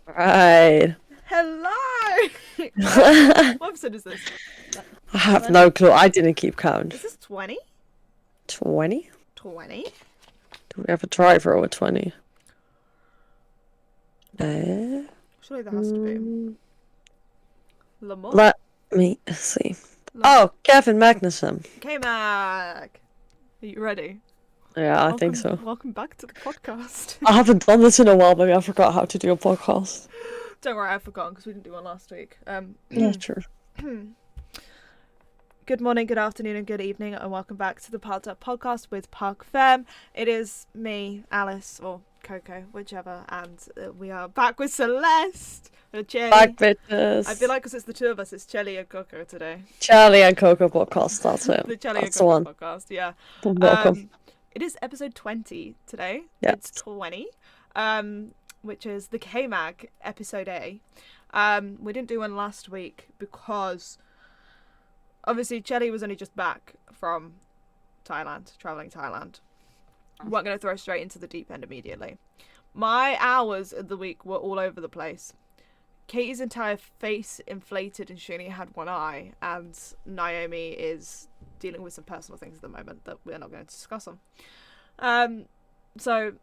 Right. Hello! What episode is this? I have no clue. I didn't keep count. Is this 20? 20? 20? Do we have a driver over 20? Uh, Surely there has to be. Lamont? Let me see. Oh, Kevin Magnuson. K-Mac! Are you ready? Yeah, I think so. Welcome back to the podcast. I haven't done this in a while. Maybe I forgot how to do a podcast. Don't worry, I've forgotten because we didn't do one last week. Yeah, true. Good morning, good afternoon, and good evening, and welcome back to the Parc'd podcast with Parc'd. It is me, Alice, or Coco, whichever, and we are back with Celeste. Chelly. Back bitches. I feel like because it's the two of us, it's Chelly and Coco today. Charlie and Coco podcast. That's it. The Chelly and That's Coco the one. podcast, yeah. Welcome. It is episode 20 today. Yes. It's 20, which is the K-Mag episode A. We didn't do one last week because obviously Chelly was only just back from traveling Thailand. We weren't going to throw straight into the deep end immediately. My hours of the week were all over the place. Katie's entire face inflated and she only had one eye, and Naomi is dealing with some personal things at the moment that we're not going to discuss on. So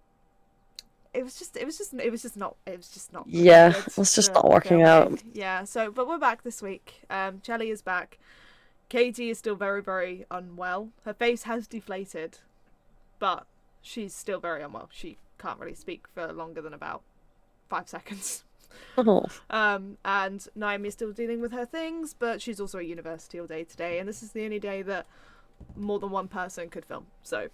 it was just not Yeah, good it's just for not working filming. out. Yeah, but we're back this week. Chelly is back. Katie is still very, very unwell. Her face has deflated, but she's still very unwell. She can't really speak for longer than about 5 seconds. Oh. And Naomi is still dealing with her things, but she's also at university all day today, and this is the only day that more than one person could film. So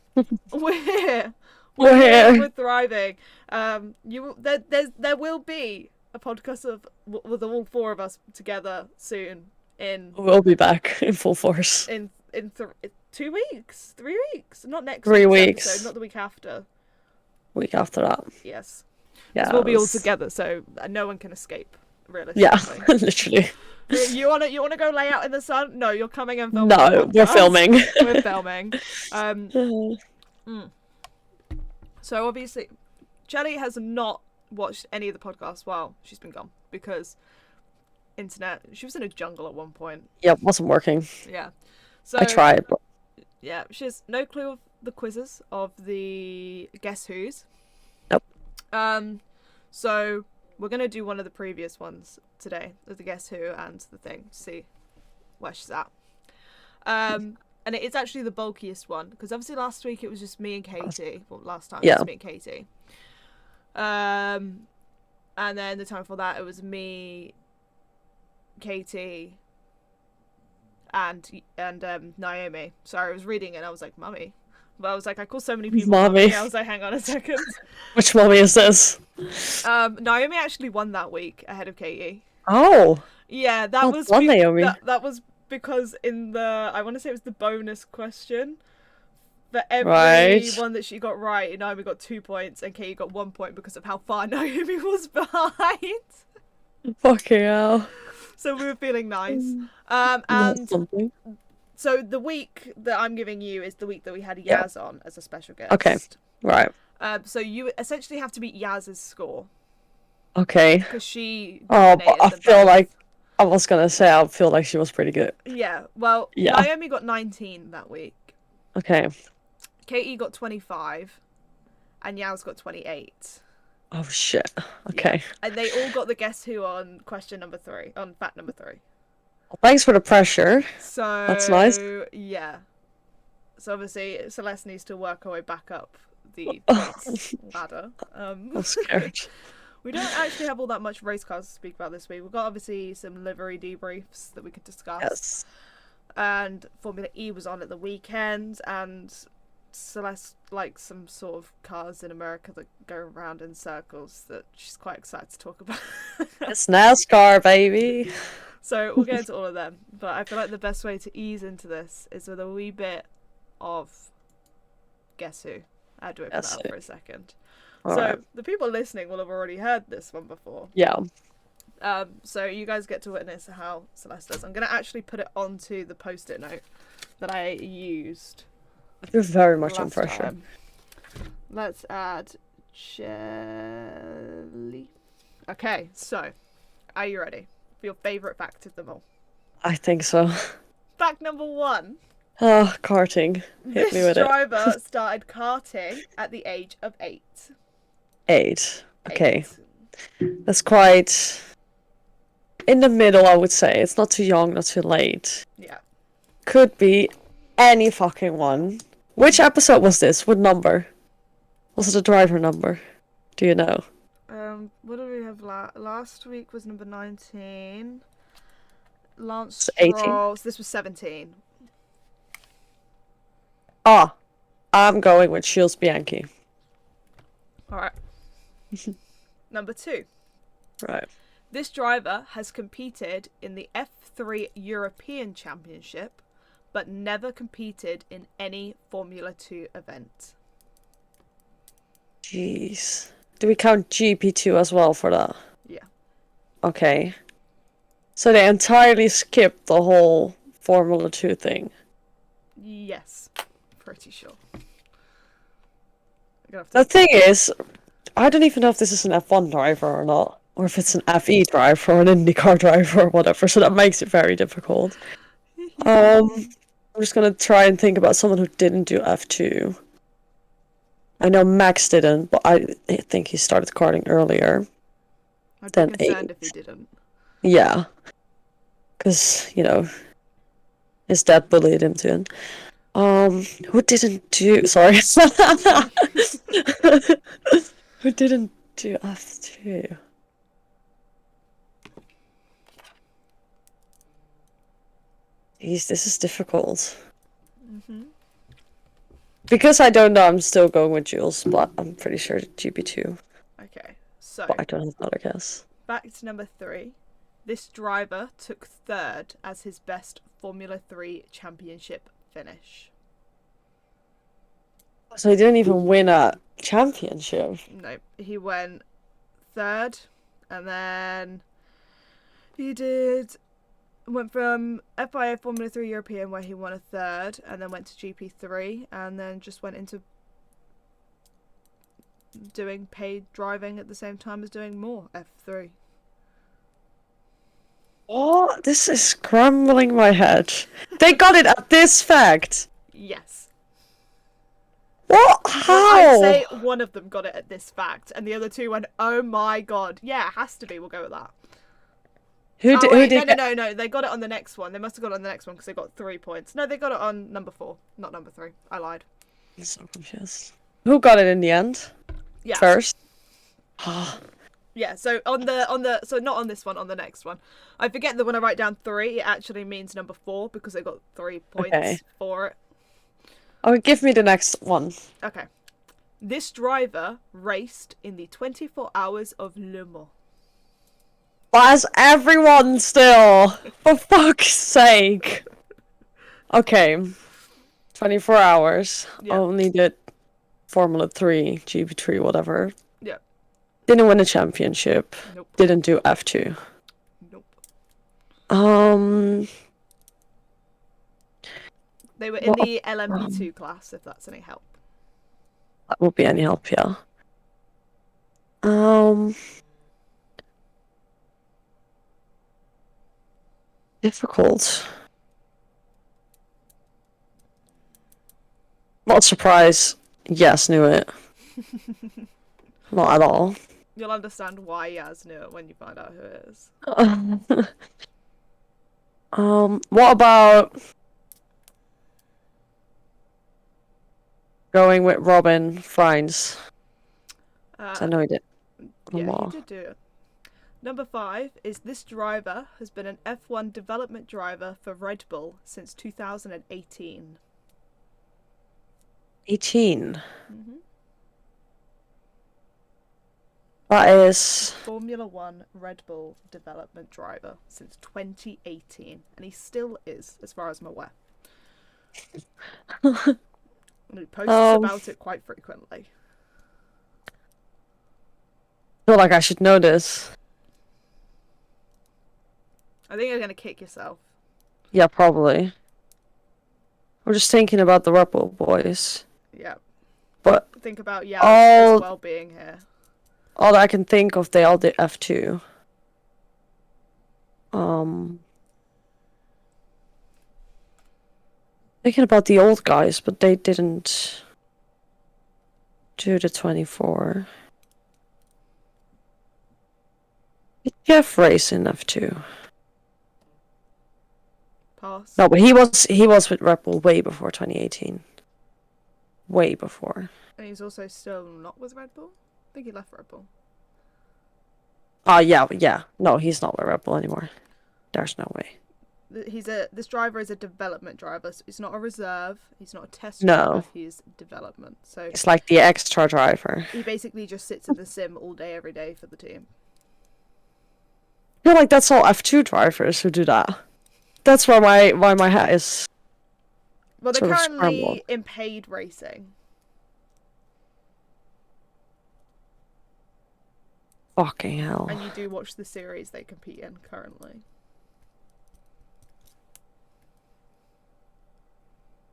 we're here. We're here. We're thriving. There will be a podcast with all four of us together soon. We'll be back in full force. In 2 weeks, 3 weeks, not next 3 week's weeks. episode, not the week after. Week after that. Yes. Yeah. We'll be all together, so no one can escape. Realistically. Yeah, literally. You wanna go lay out in the sun? No, you're coming and filming. No, we're filming. We're filming. So obviously, Chelly has not watched any of the podcasts while she's been gone because internet. She was in a jungle at one point. Yeah, wasn't working. Yeah. So I tried, but yeah, she has no clue of the quizzes of the Guess Who's. Nope. So we're gonna do one of the previous ones today, of the Guess Who and the thing, see where she's at. And it is actually the bulkiest one because obviously last week it was just me and Katie. Well, last time it was me and Katie. And then the time before that it was me, Katie, and Naomi. Sorry, I was reading it and I was like, Mummy. But I was like, I call so many people Mummy. I was like, hang on a second. Which Mummy is this? Naomi actually won that week ahead of Katie. Oh. Yeah, Naomi. That was because in the, I want to say it was the bonus question, for every one that she got right, Naomi got 2 points and Katie got 1 point because of how far Naomi was behind. Fucking hell. So we were feeling nice. And so the week that I'm giving you is the week that we had Yaz on as a special guest. Okay, right. So you essentially have to beat Yaz's score. Okay. Because she. But I feel like I was gonna say I feel like she was pretty good. Yeah. Well, Naomi got 19 that week. Okay. Katie got 25, and Yaz got 28. Oh shit. Okay. Yeah. And they all got the Guess Who on question number 3, on fact number 3. Well, thanks for the pressure. So that's nice. Yeah. So obviously Celeste needs to work her way back up the points ladder. I'm scared. We don't actually have all that much race cars to speak about this week. We've got obviously some livery debriefs that we could discuss. Yes. And Formula E was on at the weekend, and Celeste likes some sort of cars in America that go around in circles that she's quite excited to talk about. It's NASCAR, baby. So we'll get into all of them. But I feel like the best way to ease into this is with a wee bit of Guess Who. I had to open that up for a second. The people listening will have already heard this one before. Yeah. So you guys get to witness how Celeste does. I'm going to actually put it onto the post-it note that I used. You're very much on pressure. Let's add Chelly. Okay, so are you ready for your favourite fact of them all? I think so. Fact number 1. Oh, karting. Hit me This with it. driver started karting at the age of 8. 8. Okay. 8. That's quite in the middle, I would say. It's not too young, not too late. Yeah. Could be any fucking one. Which episode was this? What number? Was it a driver number? Do you know? What did we have last week was number 19. Lance 18. Stroll. So this was 17. Ah, I'm going with Shields Bianchi. Alright. Number 2. Right. This driver has competed in the F3 European Championship, but never competed in any Formula 2 event. Jeez. Do we count GP2 as well for that? Yeah. Okay. So they entirely skipped the whole Formula 2 thing. Yes. Pretty sure. The thing is, I don't even know if this is an F1 driver or not. Or if it's an FE driver or an IndyCar driver or whatever. So that makes it very difficult. I'm just gonna try and think about someone who didn't do F2. I know Max didn't, but I think he started karting earlier. I'd than be concerned 8. if he didn't. Yeah. Because, his dad bullied him to it. Who didn't do... Sorry. Who didn't do F2? Jeez, this is difficult. Because I don't know, I'm still going with Jules, but I'm pretty sure GP2. Okay, so But I don't have another guess. back to number 3. This driver took 3rd as his best Formula 3 championship finish. So he didn't even win a championship. No, he went 3rd, and then he went from FIA Formula 3 European, where he won a 3rd, and then went to GP3, and then just went into doing paid driving at the same time as doing more F3. What? This is scrambling my head. They got it at this fact. Yes. What? Well, How? I'd say one of them got it at this fact, and the other 2 went, oh my god. Yeah, it has to be. We'll go with that. Who did? Wait, Who did? no. They got it on the next one. They must have got it on the next one because they got 3 points. No, they got it on number 4, not number 3. I lied. I'm so confused. Who got it in the end? Yeah. First. Yeah. So so not on this one, on the next one. I forget that when I write down 3, it actually means number 4 because they got 3 points for it. Oh, give me the next one. Okay. This driver raced in the 24 Hours of Le Mans. As everyone still, for fuck's sake. Okay. 24 hours. Yeah. Only did Formula 3, GP3, whatever. Yeah. Didn't win a championship. Nope. Didn't do F2. Nope. They were in the LMP2 class, if that's any help. That would be any help, yeah. Difficult. Not surprised. Yes, knew it. Not at all. You'll understand why Yaz knew it when you find out who it is. What about going with Robin Friends? I know he did. Yeah, he did do it. Number 5 is this driver has been an F1 development driver for Red Bull since 2018. 18. Mm-hmm. That is... Formula 1 Red Bull development driver since 2018. And he still is, as far as I'm aware. And he posts about it quite frequently. I feel like I should know this. I think you're going to kick yourself. Yeah, probably. We're just thinking about the Red Bull boys. Yeah. But think about Yaz's well-being here. all that I can think of, they all did F2. Um, Thinking about the old guys, but they didn't do the 24. Did Jeff race in F2? Pass. No, but he was with Red Bull way before 2018. Way before. And he's also still not with Red Bull. I think he left Red Bull. Yeah. No, he's not with Red Bull anymore. There's no way. This driver is a development driver, so he's not a reserve. He's not a test No. driver. He's development. So It's like the extra driver. he basically just sits in the sim all day, every day for the team. I feel like that's all F2 drivers who do that. That's why my hat is. Well, they're Sort of currently scrambled. in paid racing. Fucking hell. And you do watch the series they compete in currently.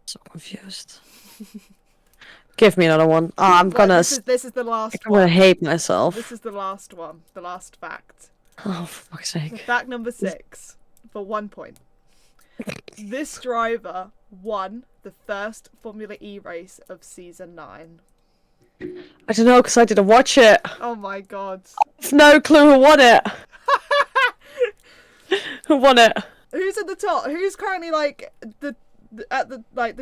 So confused. Give me another one. Oh, I'm Well, gonna. this is the last I'm gonna one. hate myself. This is the last one. The last fact. Oh, for fuck's sake. Fact number 6 for 1 point. This driver won the first Formula E race of season 9. I don't know, because I didn't watch it. Oh my god. I've no clue who won it. Who won it? Who's at the top? Who's currently like the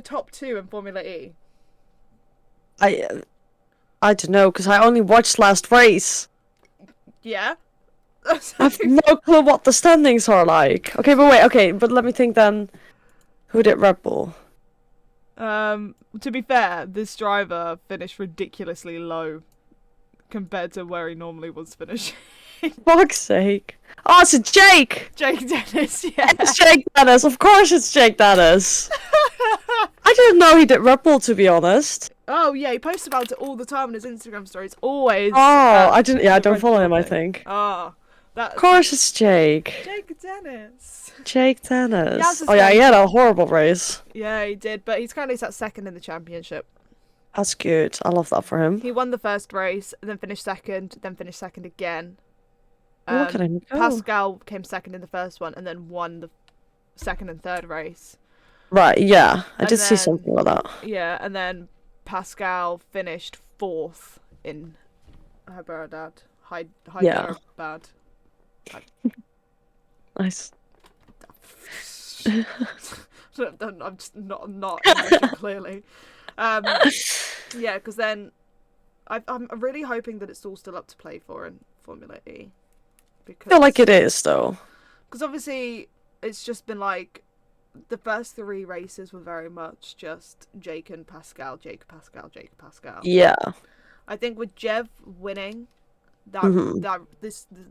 top 2 in Formula E? I don't know, because I only watched last race. Yeah. I have no clue what the standings are like. Okay, but let me think then. Who did Red Bull? To be fair, this driver finished ridiculously low compared to where he normally was finishing. Fuck's sake. Oh, it's Jake! Jake Dennis, yeah. It's Jake Dennis. Of course it's Jake Dennis. I didn't know he did Red Bull, to be honest. Oh yeah, he posts about it all the time on his Instagram stories. Always. Oh, I didn't. Yeah, I don't follow him, I think. Ah, Of course it's Jake. Jake Dennis. Jake Dennis. Yes, Oh yeah, he had a horrible race. Yeah, he did, but he's currently sat second in the championship. That's good. I love that for him. He won the first race, then finished second, then finished second again. Look at him go. Pascal came second in the first one, and then won the second and third race. Right, yeah. I And did see then- something about that. Yeah, and then Pascal finished 4th in Hyderabad. Yeah. Hyderabad. Nice. I'm just not English clearly. Yeah, because then I'm really hoping that it's all still up to play for in Formula E. I feel like it is, though. Because obviously it's just been like the first 3 races were very much just Jake and Pascal, Jake Pascal, Jake Pascal. Yeah. I think with Jev winning, Mhm.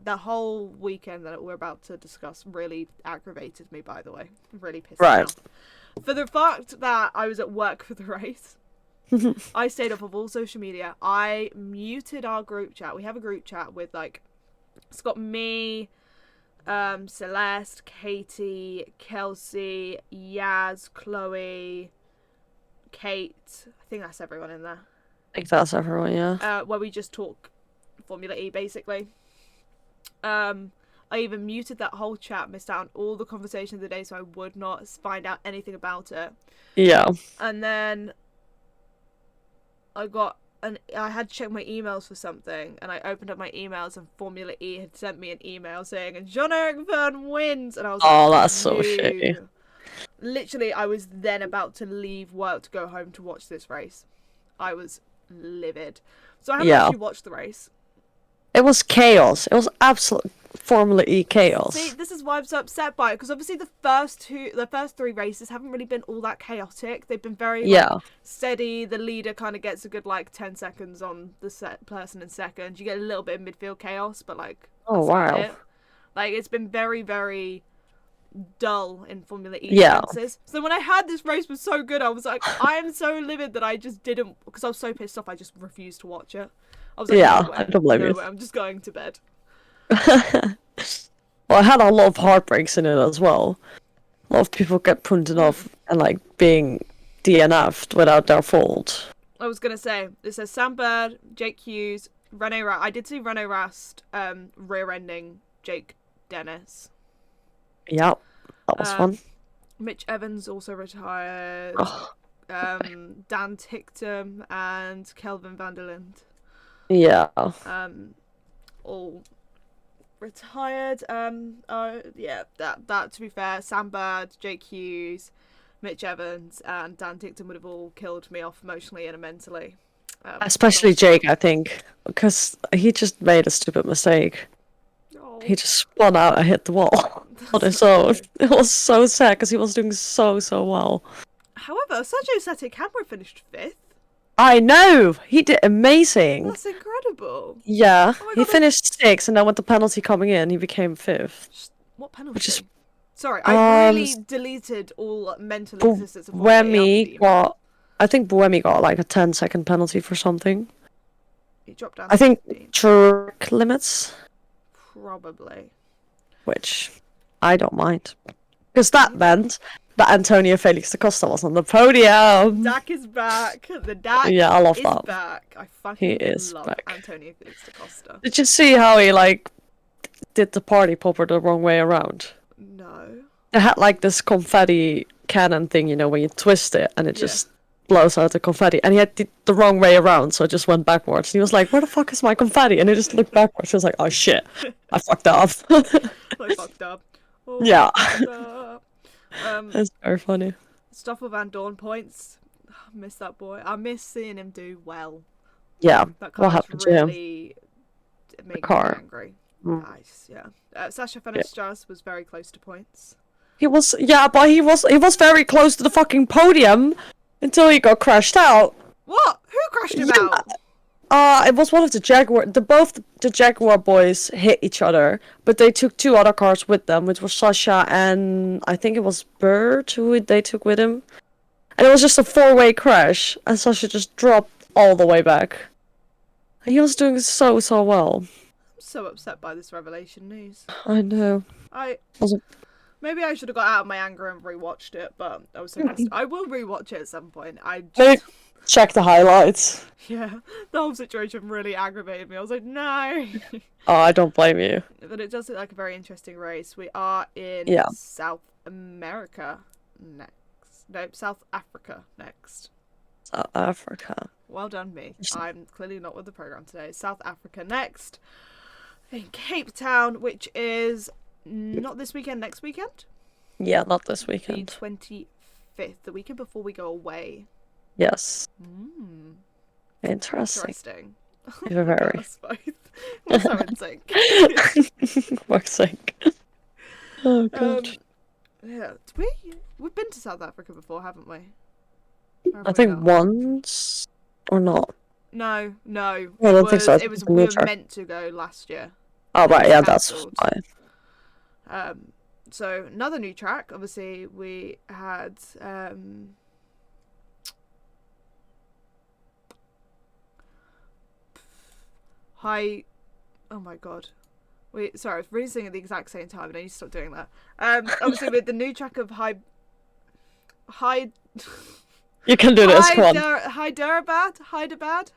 that whole weekend that we're about to discuss really aggravated me. By the way, really pissed Right. me off. For the fact that I was at work for the race, I stayed off of all social media. I muted our group chat. We have a group chat with like, it's got me, Celeste, Katie, Kelsey, Yaz, Chloe, Kate. I think that's everyone in there. I think that's everyone, yeah. Where we just talk Formula E basically. I even muted that whole chat, missed out on all the conversation of the day, so I would not find out anything about it. Yeah. And then I had checked my emails for something, and I opened up my emails, and Formula E had sent me an email saying, and Jean-Eric Verne wins, and I was Oh, like, that's so "No." shitty. Literally, I was then about to leave work to go home to watch this race. I was livid. So I haven't Yeah. actually watched the race. It was chaos. It was absolute Formula E chaos. See, this is why I'm so upset by it, because obviously the first 3 races haven't really been all that chaotic. They've been very Yeah. steady. The leader kind of gets a good 10 seconds on the person in second. You get a little bit of midfield chaos, but Oh, that's about wow. it. It's been very, very dull in Formula E Yeah. senses. So when I heard this race was so good, I was like, I am so livid that I just didn't, because I was so pissed off, I just refused to watch it. I was like, Yeah, no way, I don't blame no you. way, I'm just going to bed. Well, it had a lot of heartbreaks in it as well. A lot of people get punted off and being DNF'd without their fault. I was gonna say, it says Sam Bird, Jake Hughes, I did see Rene Rast rear-ending Jake Dennis. Yep, that was fun. Mitch Evans also retired. Oh, Dan Ticktum and Kelvin Vanderland. yeah. All retired. Yeah, that to be fair, Sam Bird, Jake Hughes, Mitch Evans, and Dan Tickton would have all killed me off emotionally and mentally. Especially Jake, I think, because he just made a stupid mistake. Oh, He just spun out and hit the wall on his so own. funny. It was so sad because he was doing so well. However, Sergio Sete finished 5th. I know! He did amazing. That's incredible. Yeah, Oh my he god, finished 6th, and then with the penalty coming in, he became 5th. what penalty? Which is Sorry, I really s- deleted all mental existence of Buemi got, I think Buemi got like a 10-second penalty for something. He dropped down I to think 15. track limits, Probably. which I don't mind. Because that meant that Antonio Felix da Costa was on the podium. Dak is back. The Dak Yeah, I love is that. back. I He fucking is love back. Antonio Felix da Costa. Did you see how he like did the party popper the wrong way around? No. They had like this confetti cannon thing, you know, when you twist it and it just blows out the confetti. And he had the wrong way around, so it just went backwards. He was like, "Where the fuck is my confetti?" And he just looked backwards. He was like, "Oh shit, I fucked up." I fucked up. Oh, Yeah. I fucked up. That's very funny. Stoffel Van Dorn points. I miss that boy. I miss seeing him do well. Yeah. That car What happened to him? really made me car. angry. Mm. Nice, yeah. Sasha Fenestras was very close to points. He was, yeah, but he was very close to the fucking podium until he got crashed out. What? Who crashed him Yeah. out? It was one of the Jaguar. Both the Jaguar boys hit each other, but they took 2 other cars with them, which was Sasha and I think it was Bird who they took with him. And it was just a 4-way crash, and Sasha just dropped all the way back. He was doing so well. I'm so upset by this revelation news. I know. Maybe I should have got out of my anger and rewatched it, but I was so pissed. I will rewatch it at some point. Maybe check the highlights. Yeah, the whole situation really aggravated me. I was like, no. Oh, I don't blame you. But it does look like a very interesting race. We are in South America next. No, South Africa next. South Africa. Well done, me. I'm clearly not with the program today. South Africa next. In Cape Town, which is not this weekend, next weekend? Yeah, not this weekend. The 25th, the weekend before we go away. Yes. Interesting. Very. Us both. We're so in sync. We're sync. Oh god. Yeah, we've been to South Africa before, haven't we? I think once or not. No. I don't think so. We were meant to go last year. Oh right, yeah, that's cancelled. fine. So another new track. Obviously, we had high. Oh my god. Sorry, I was really singing at the exact same time, and I need to stop doing that. Obviously, with the new track of high. You can do this. Come on. Hyderabad.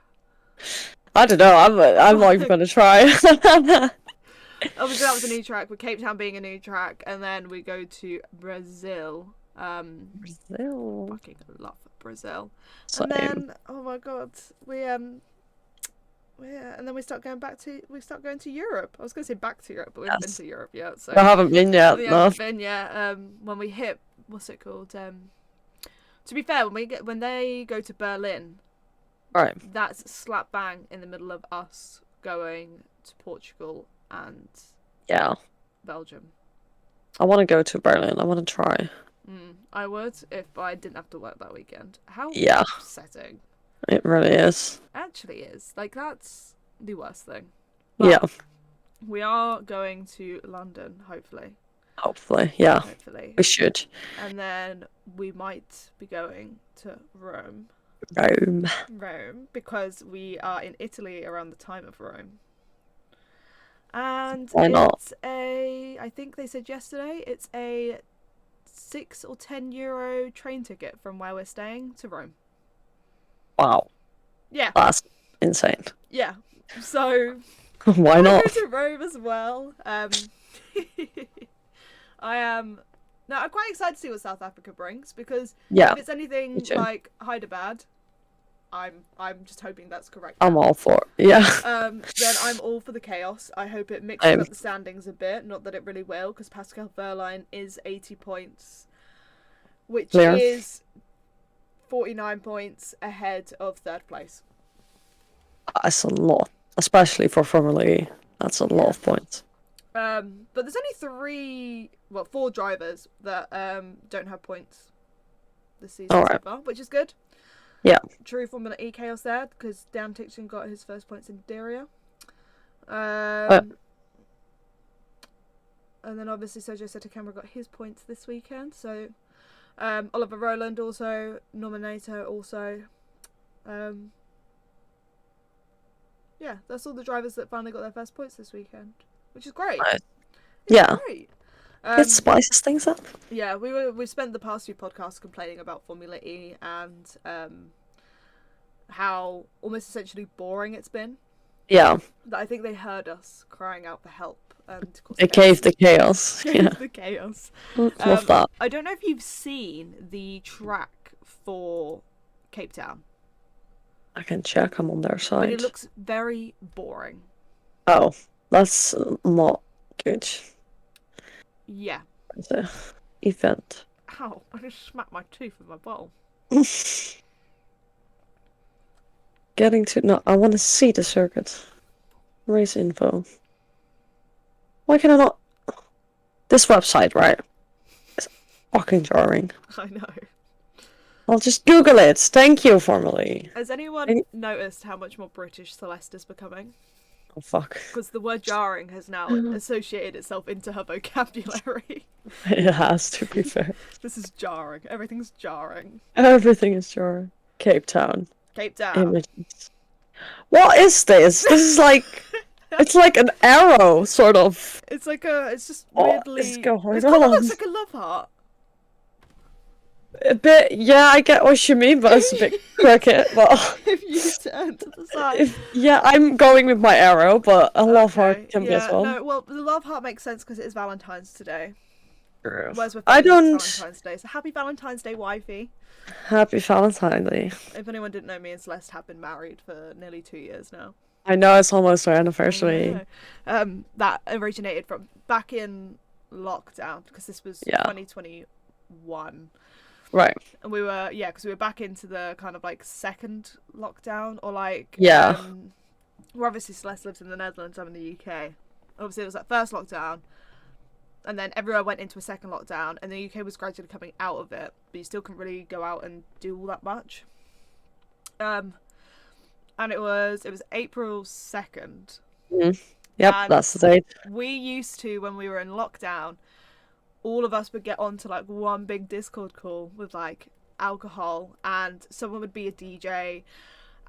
I don't know. I'm not even gonna try. Obviously, that was a new track, with Cape Town being a new track, and then we go to Brazil. Brazil. Fucking love Brazil. Same. And then, oh my god, and then we start going to Europe. I was going to say back to Europe, but we haven't been to Europe yet. So I haven't been yet. we No. haven't been yet. When we hit, what's it called? To be fair, when they go to Berlin, Right. that's slap bang in the middle of us going to Portugal and Belgium. I want to go to Berlin. I want to try. I would if I didn't have to work that weekend. How upsetting. It really is. Actually is. Like, that's the worst thing. But we are going to London, hopefully. Hopefully, yeah. Hopefully. We should. And then we might be going to Rome. Rome, because we are in Italy around the time of Rome. And Why not? It's I think they said yesterday, it's a 6 or 10 euro train ticket from where we're staying to Rome. Wow. Yeah. That's insane. Yeah. So Why I want not? to go to Rome as well. I am. Now I'm quite excited to see what South Africa brings because Yeah, if it's me anything too. like Hyderabad, I'm just hoping that's correct I'm now. all for it. Yeah. Then I'm all for the chaos. I hope it mixes I'm up the standings a bit. Not that it really will, because Pascal Verline is 80 points, which clear. is 49 points ahead of third place. That's a lot, especially for Formula E. That's a lot Yeah. of points. But there's only four drivers that don't have points this season All so right. far, which is good. Yeah. True Formula E chaos there, because Dan Tickton got his first points in Diria. Uh, And then obviously Sergio Setakamera got his points this weekend. So Oliver Rowland also, Nominato also. Yeah, that's all the drivers that finally got their first points this weekend, which is great. nice. It's Yeah. great. It spices things up. Yeah, we spent the past few podcasts complaining about Formula E and how almost essentially boring it's been. Yeah. That I think they heard us crying out for help, and of course It gave the chaos. Yeah. the chaos. Love that. I don't know if you've seen the track for Cape Town, I can check. I'm on their but side. it looks very boring. Oh, that's not good. Yeah. It's a event. Ow, I just smacked my tooth with my bowl. Getting to no, I want to see the circuit. Race info. Why can I not? This website, right? It's fucking jarring. I know. I'll just Google it. Thank you, formally. Has anyone noticed how much more British Celeste is becoming? Oh fuck. Because the word jarring has now associated itself into her vocabulary. It has to be fair. This is jarring. Everything's jarring. Everything is jarring. Cape Town. Cape Town. Images. What is this? This is like it's like an arrow, sort of. It's like it's just What weirdly. is going It kind of on? looks like a love heart. A bit, yeah, I get what you mean, but it's a bit cricket. But If you turn to the side. yeah, I'm going with my arrow, but a love heart can be as well. No, well, the love heart makes sense because it is Valentine's today. True. Whereas we're I don't. Valentine's Day, so happy Valentine's Day, wifey. Happy Valentine's Day. If anyone didn't know, me and Celeste have been married for nearly 2 years now. I know it's almost our anniversary. That originated from back in lockdown because this was 2021. Right. And we were because we were back into the kind of like second lockdown or like well, obviously Celeste lives in the Netherlands, I'm in the UK. Obviously it was that first lockdown, and then everywhere went into a second lockdown, and the UK was gradually coming out of it, but you still couldn't really go out and do all that much. And it was April 2nd. Mm. Yep, and that's the date. We used to, when we were in lockdown, all of us would get onto like one big Discord call with like alcohol, and someone would be a DJ,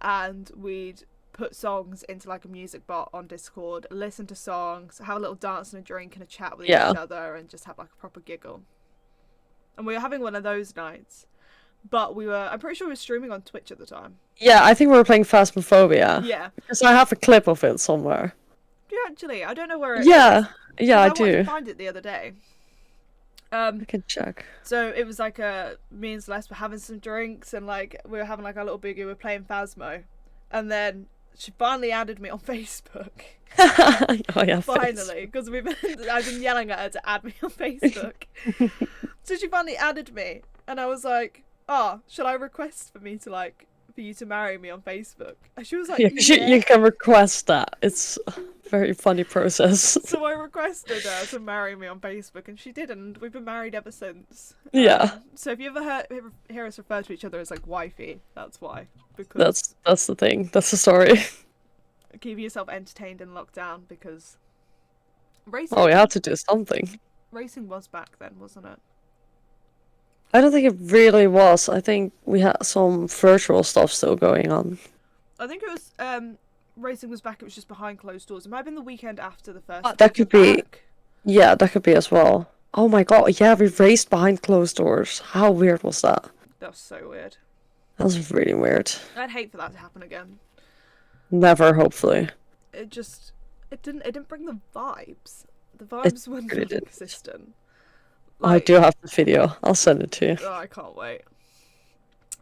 and we'd put songs into like a music bot on Discord, listen to songs, have a little dance and a drink and a chat with each other, and just have like a proper giggle. And we were having one of those nights, but I'm pretty sure we were streaming on Twitch at the time. Yeah, I think we were playing Phasmophobia. Yeah. Because I have a clip of it somewhere. Do you actually? I don't know where it is. Yeah, I do. I wanted do. to find it the other day. I can check. So it was like me and Celeste were having some drinks, and like we were having like our little boogie, we were playing Phasmo, and then she finally added me on Facebook. Oh yeah, finally, because I've been yelling at her to add me on Facebook. So she finally added me, and I was like, "Oh, shall I request for you to marry me on Facebook?" And she was like, yeah. You can request that. It's a very funny process. So I requested her to marry me on Facebook, and she did, and we've been married ever since. Yeah. So if you ever hear us refer to each other as like wifey, that's why. Because that's the thing. That's the story. Keep yourself entertained in lockdown, because racing. Oh, we had to do something. Racing was back then, wasn't it? I don't think it really was. I think we had some virtual stuff still going on. I think it was racing was back. It was just behind closed doors. It might have been the weekend after the first. That could be. Yeah, that could be as well. Oh my god! Yeah, we raced behind closed doors. How weird was that? That was so weird. That was really weird. I'd hate for that to happen again. Never, hopefully. it didn't bring the vibes. The It vibes were really did. non-existent. I Like, do have the video. I'll send it to you. oh, I can't wait.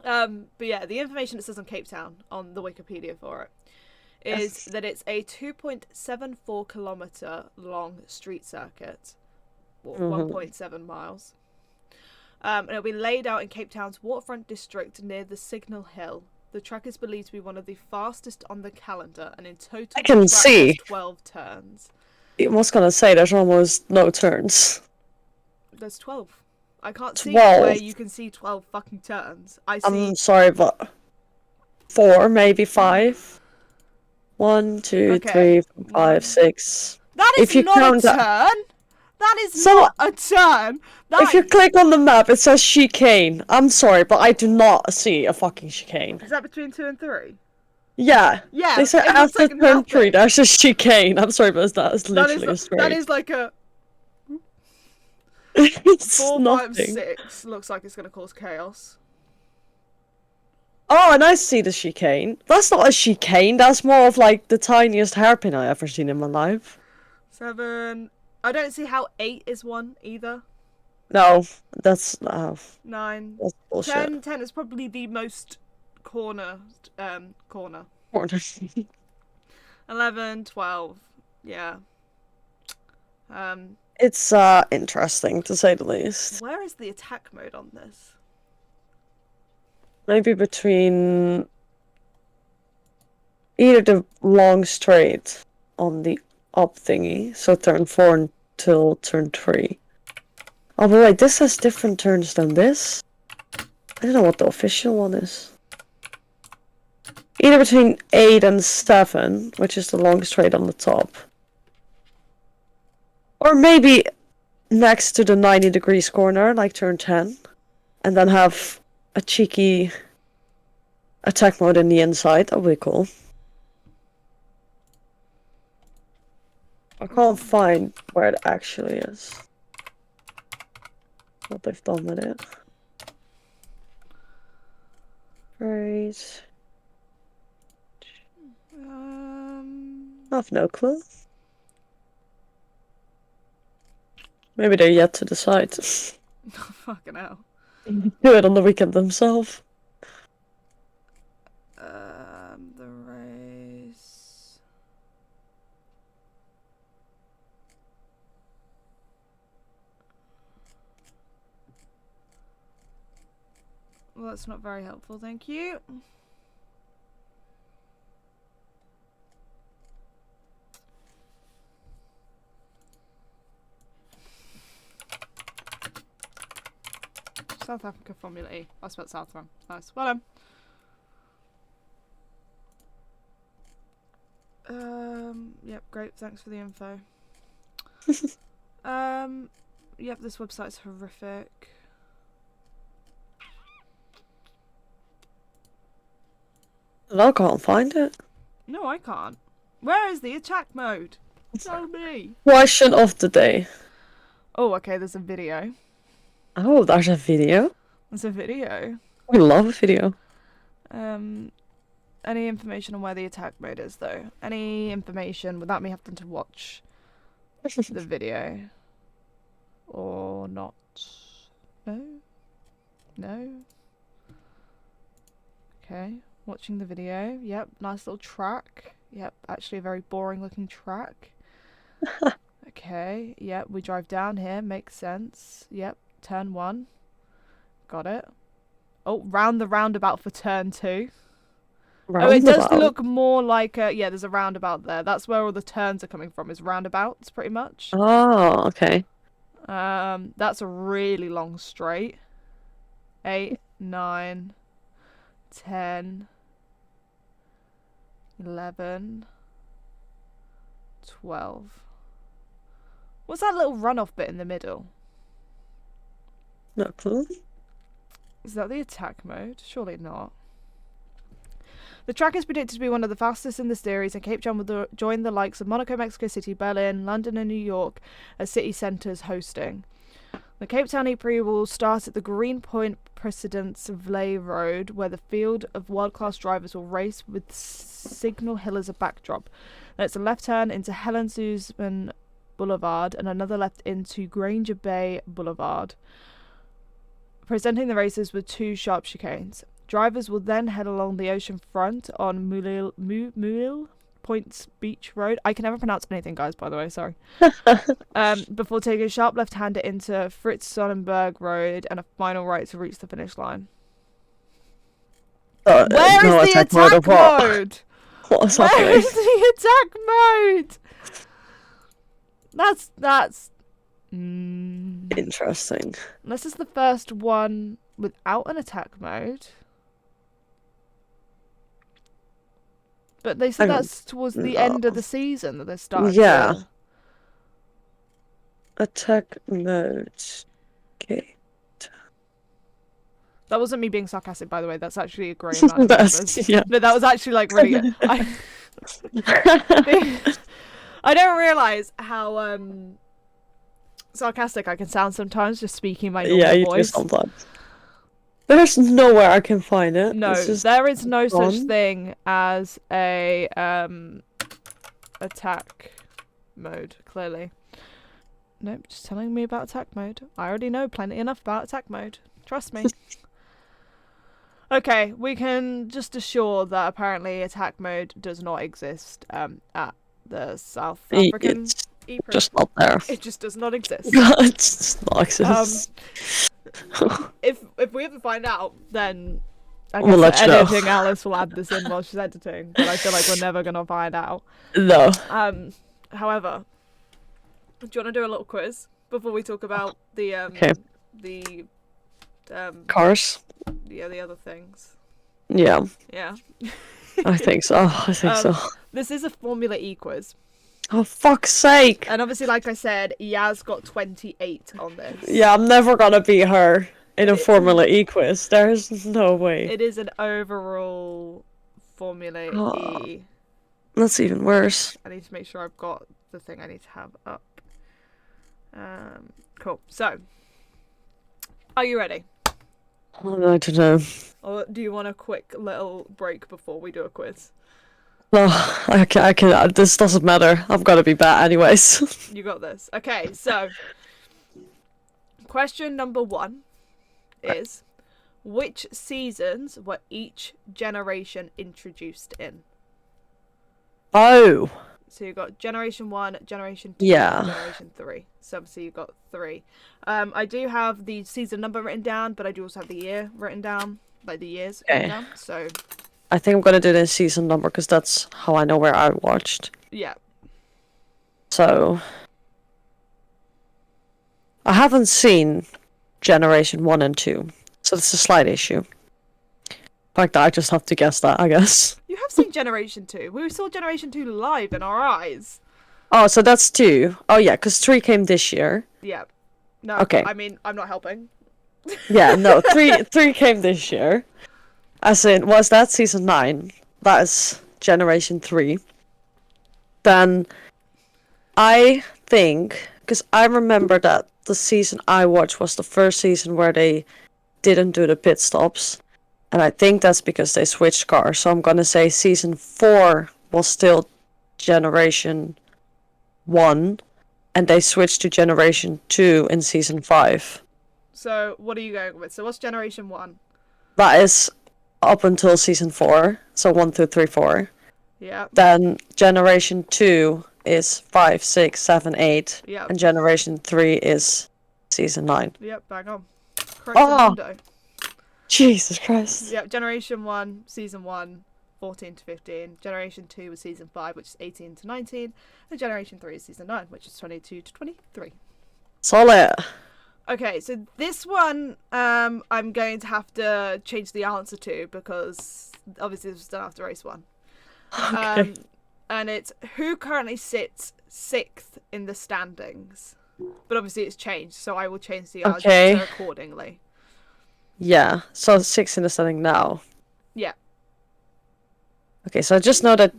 But yeah, the information it says on Cape Town on the Wikipedia for it is that it's a 2.74 kilometer long street circuit, or 1.7 miles. And it'll be laid out in Cape Town's waterfront district near the Signal Hill. The track is believed to be one of the fastest on the calendar, and in total, I can the track see. has 12 turns. I was gonna say there's almost no turns. There's 12. I can't see 12. where you can see 12 fucking turns. I see. I'm sorry, but 4, maybe 5. 1, 2, Okay. 3, 4, 5, 6. That is If you not a count turn. that, That is so not a turn. if you click on the map, it says chicane. I'm sorry, but I do not see a fucking chicane. Is that between 2 and 3? Yeah. Yeah. They said it looks after like turn 3, nothing. there's a chicane. I'm sorry, but that is That literally a is straight. that is like a It's 4, 5, nothing. 6. Looks like it's gonna cause chaos. Oh, and I see the chicane. That's not a chicane. That's more of like the tiniest hairpin I ever seen in my life. 7. I don't see how 8 is 1 either. No, that's 9. that's bullshit. 10 is probably the most corner. 11, 12. Yeah. It's interesting to say the least. Where is the attack mode on this? Maybe between either the long straight on the up thingy, so turn 4 until turn 3. Oh, but wait, this has different turns than this. I don't know what the official one is. Either between 8 and 7, which is the long straight on the top. Or maybe next to the 90 degrees corner, like turn 10. And then have a cheeky attack mode in the inside. That would be cool. I can't find where it actually is. What they've done with it. Right. I have no clue. Maybe they're yet to decide. Fucking hell. Do it on the weekend themselves. The race. Well, that's not very helpful, thank you. South Africa Formula E. I spelled South wrong. Nice. Well done. Yep, great. Thanks for the info. Yep, this website's horrific. I can't find it. No, I can't. Where is the attack mode? Tell me. Question of the day. Oh, okay, there's a video. Oh, there's a video. There's a video. We love a video. Any information on where the attack mode is, though? Any information without me having to watch the video? Or not? No? No? Okay. Watching the video. Yep, nice little track. Yep, actually a very boring looking track. Okay, yep, we drive down here. Makes sense. Yep, turn 1. Got it. Oh, round the roundabout for turn 2. Oh, it does look more like a... Yeah, there's a roundabout there. That's where all the turns are coming from, is roundabouts, pretty much. Oh, okay. That's a really long straight. 8, 9, 10, 11, 12. What's that little runoff bit in the middle? No clue. Is that the attack mode? Surely not. The track is predicted to be one of the fastest in the series, and Cape Town will join the likes of Monaco, Mexico City, Berlin, London and New York as city centres hosting. The Cape Town Heat Prix will start at the Greenpoint Precedence Vley Road, where the field of world-class drivers will race with Signal Hill as a backdrop. Then it's a left turn into Helen Suzman Boulevard and another left into Granger Bay Boulevard, presenting the races with 2 sharp chicanes. Drivers will then head along the ocean front on Mulil Points Beach Road. I can never pronounce anything, guys, by the way, sorry. Before taking a sharp left-hander into Fritz Sonnenberg Road and a final right to reach the finish line. Where is the attack mode? What's Where happening? is the attack mode? That's Interesting. This is the first one without an attack mode. But they said that's towards the end of the season that they're starting. Yeah. Attack mode. Okay. That wasn't me being sarcastic, by the way. That's actually a great amount of numbers. Yeah. No, that was actually like really good. I don't realise how sarcastic I can sound sometimes just speaking my normal you voice. do sometimes. There's nowhere I can find it. No, there is no such thing as a attack mode, clearly. Nope, just telling me about attack mode. I already know plenty enough about attack mode. Trust me. Okay, we can just assure that apparently attack mode does not exist at the South African It's just not there. It just does not exist. It's just not exist. If we ever find out, then I We'll let guess you know. editing Alice will add this in while she's editing. But I feel like we're never gonna find out. No. However, do you want to do a little quiz before we talk about the Cars? Yeah, the other things. Yeah. Yeah. I think so. So. This is a Formula E quiz. Oh, fuck's sake. And obviously, like I said, Yaz got 28 on this. Yeah, I'm never gonna beat her in a Formula E quiz. There's no way. It is an overall Formula E. That's even worse. I need to make sure I've got the thing I need to have up. Cool. So, are you ready? I don't know. Or do you want a quick little break before we do a quiz? No, I can. This doesn't matter. I've got to be bad anyways. You got this. Okay, so question number 1 is, which seasons were each generation introduced in? Oh. So you got Generation 1, Generation 2, Yeah. and Generation 3. So obviously you got 3. I do have the season number written down, but I do also have the year written down, like the years written down. So I think I'm gonna do the season number because that's how I know where I watched. yeah. So I haven't seen Generation 1 and 2, so it's a slight issue. Like that, I just have to guess that, I guess. You have seen Generation 2. We saw Generation 2 live in our eyes. Oh, so that's 2. Oh yeah, because 3 came this year. Yeah. No, Okay. I mean, I'm not helping. Yeah, no, 3 came this year. As in, was that season 9? That is Generation 3. Then I think, because I remember that the season I watched was the first season where they didn't do the pit stops. And I think that's because they switched cars. So I'm gonna say season 4 was still Generation 1. And they switched to Generation 2 in season 5. So, what are you going with? So, what's Generation 1? That is up until season 4. So 1, 2, 3, 4. Yeah. Then Generation 2 is 5, 6, 7, 8. Yep. And Generation 3 is season 9. Yep, bang on. Correct. Oh! Jesus Christ. Yep, Generation 1, Season 1, 14 to 15. Generation 2 was Season 5, which is 18 to 19. And Generation 3 is Season 9, which is 22 to 23. Solid. Okay, so this one I'm going to have to change the answer to because obviously this was done after race 1. Okay. And it's who currently sits 6th in the standings. But obviously it's changed, so I will change the answer accordingly. Yeah, so 6 in the standing now. Yeah. Okay, so I just know that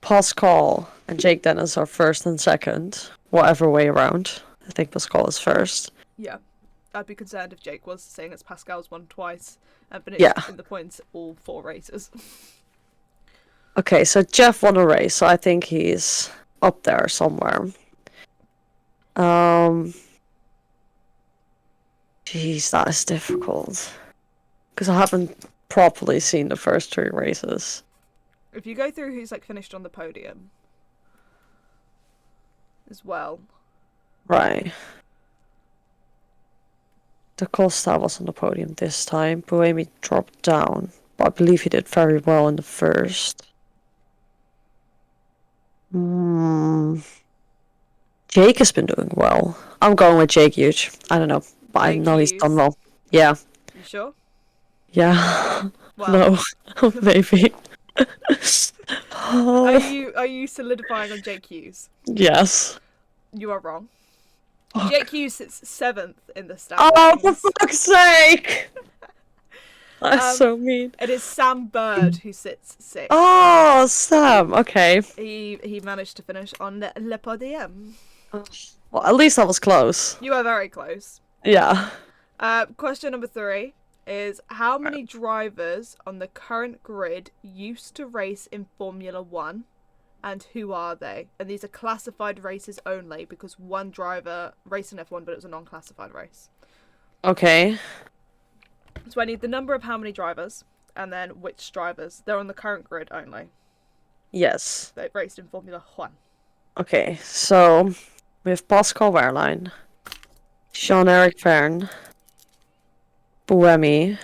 Pascal and Jake Dennis are first and second, whatever way around. I think Pascal is first. Yeah. I'd be concerned if Jake was, saying it's Pascal's won twice and Yeah. finished in the points all 4 races. Okay, so Jeff won a race, so I think he's up there somewhere. Jeez, that is difficult. Because I haven't properly seen the first 3 races. If you go through who's like finished on the podium as well. Right. Da Costa was on the podium this time. Buemi dropped down, but I believe he did very well in the first. Jake has been doing well. I'm going with Jake Hughes. I don't know, but I Jake know he's done Hughes. well. Yeah. You sure? Yeah. Well, No. Maybe. are you solidifying on Jake Hughes? Yes. You are wrong. Fuck. Jake Hughes sits 7th in the Oh, for standings. fuck's sake! That's so mean. It is Sam Bird who sits 6th. Oh, Sam. Okay. He managed to finish on Le Podium. Well, at least I was close. You are very close. Yeah. Question number 3 is how many drivers on the current grid used to race in Formula 1 and who are they? And these are classified races only because one driver raced in F1 but it was a non-classified race. Okay. So I need the number of how many drivers and then which drivers. They're on the current grid only. Yes. They raced in Formula 1. Okay, so we have Pascal Wehrlein, Jean-Eric Verne, Buemi,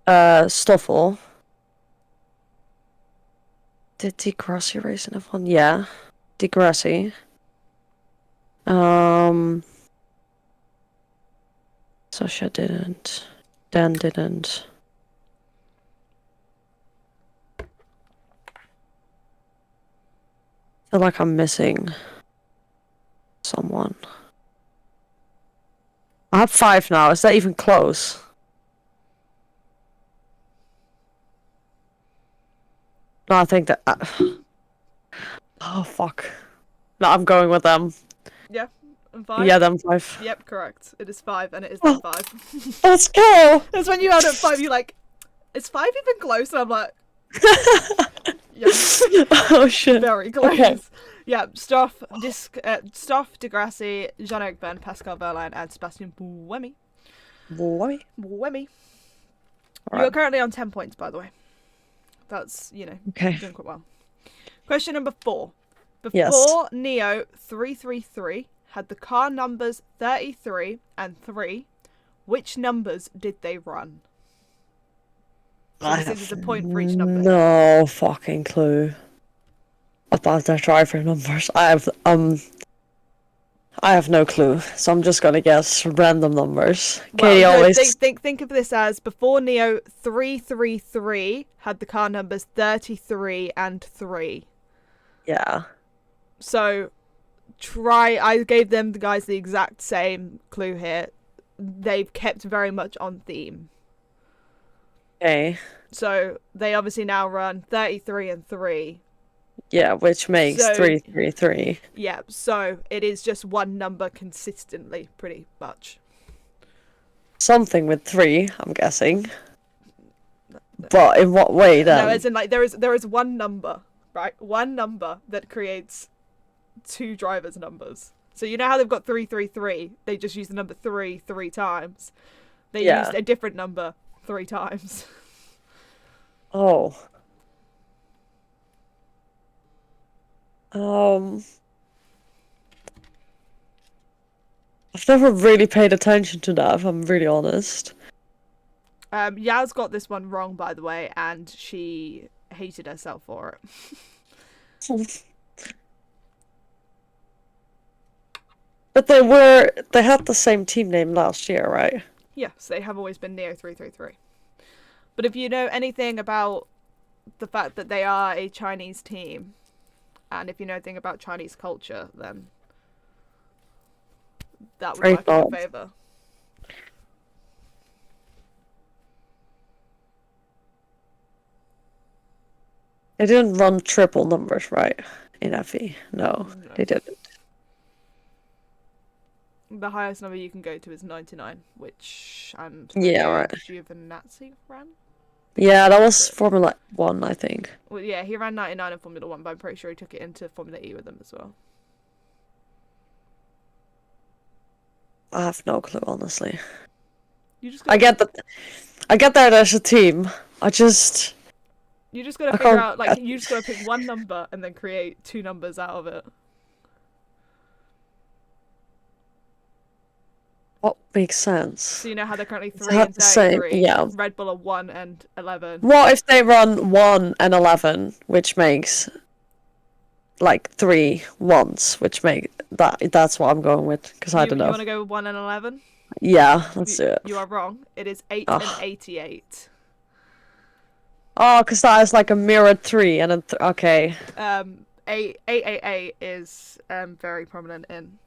Stoffel. Did Di Grassi race in F1? Yeah. Di Grassi. Sasha didn't. Dan didn't. I feel like I'm missing someone. I have 5 now. Is that even close? No, I think that. Oh, fuck. No, I'm going with them. Yeah, and 5? Yeah, them 5. Yep, correct. It is 5 and it is them 5. Let's go! That's when you had at 5, you're like, is 5 even close? And I'm like, yeah. Oh, shit. Very close. Okay. Yeah, Stoff, De Grassi, Jean-Eric Verne, Pascal Wehrlein, and Sebastian Buemi. Boy. Buemi. Right. You're currently on 10 points, by the way. That's, Okay. doing quite well. Question number 4. Yes. Before Neo 333 had the car numbers 33 and 3, which numbers did they run? So I this is a have point for each number. no fucking clue about their driver numbers. I have no clue, so I'm just gonna guess random numbers. Katie Well, no, always. think of this as before Neo 333 had the car numbers 33 and 3. Yeah. So I gave them the guys the exact same clue here. They've kept very much on theme. Okay. So they obviously now run 33 and 3. Yeah, which makes So- 333. Yeah, so it is just one number consistently, pretty much. Something with 3, I'm guessing. But in what way then? No, as in like there is one number, right? One number that creates 2 drivers' numbers. So you know how they've got 333? They just use the number 3 times. They Yeah. used a different number 3 times. Oh. I've never really paid attention to that, if I'm really honest. Yaz got this one wrong, by the way, and she hated herself for it. But they had the same team name last year, right? Yes, they have always been Neo 333. But if you know anything about the fact that they are a Chinese team, and if you know anything about Chinese culture, then that would Great work in your thought. favour. They didn't run triple numbers, right? In FE. No, No. they didn't. The highest number you can go to is 99, which Yeah, Antonio right. Giovinazzi ran. Yeah, that was But, Formula One, I think. well, yeah, he ran 99 in Formula One, but I'm pretty sure he took it into Formula E with them as well. I have no clue, honestly. You just I gotta get that. I get that as a team. I just. you just gotta I figure can't. out like you just gotta pick one number and then create two numbers out of it. What makes sense? So you know how they're currently It's 3 not and the same. 33. Yeah. Red Bull are 1 and 11. What if they run 1 and 11, which makes like 3 ones, which make that. That's what I'm going with because I don't You know. want to go with 1 and 11? Yeah, let's do it. You are wrong. It is 8 and Oh, 88. oh, because that is like a mirrored 3 and a okay. 888 is very prominent in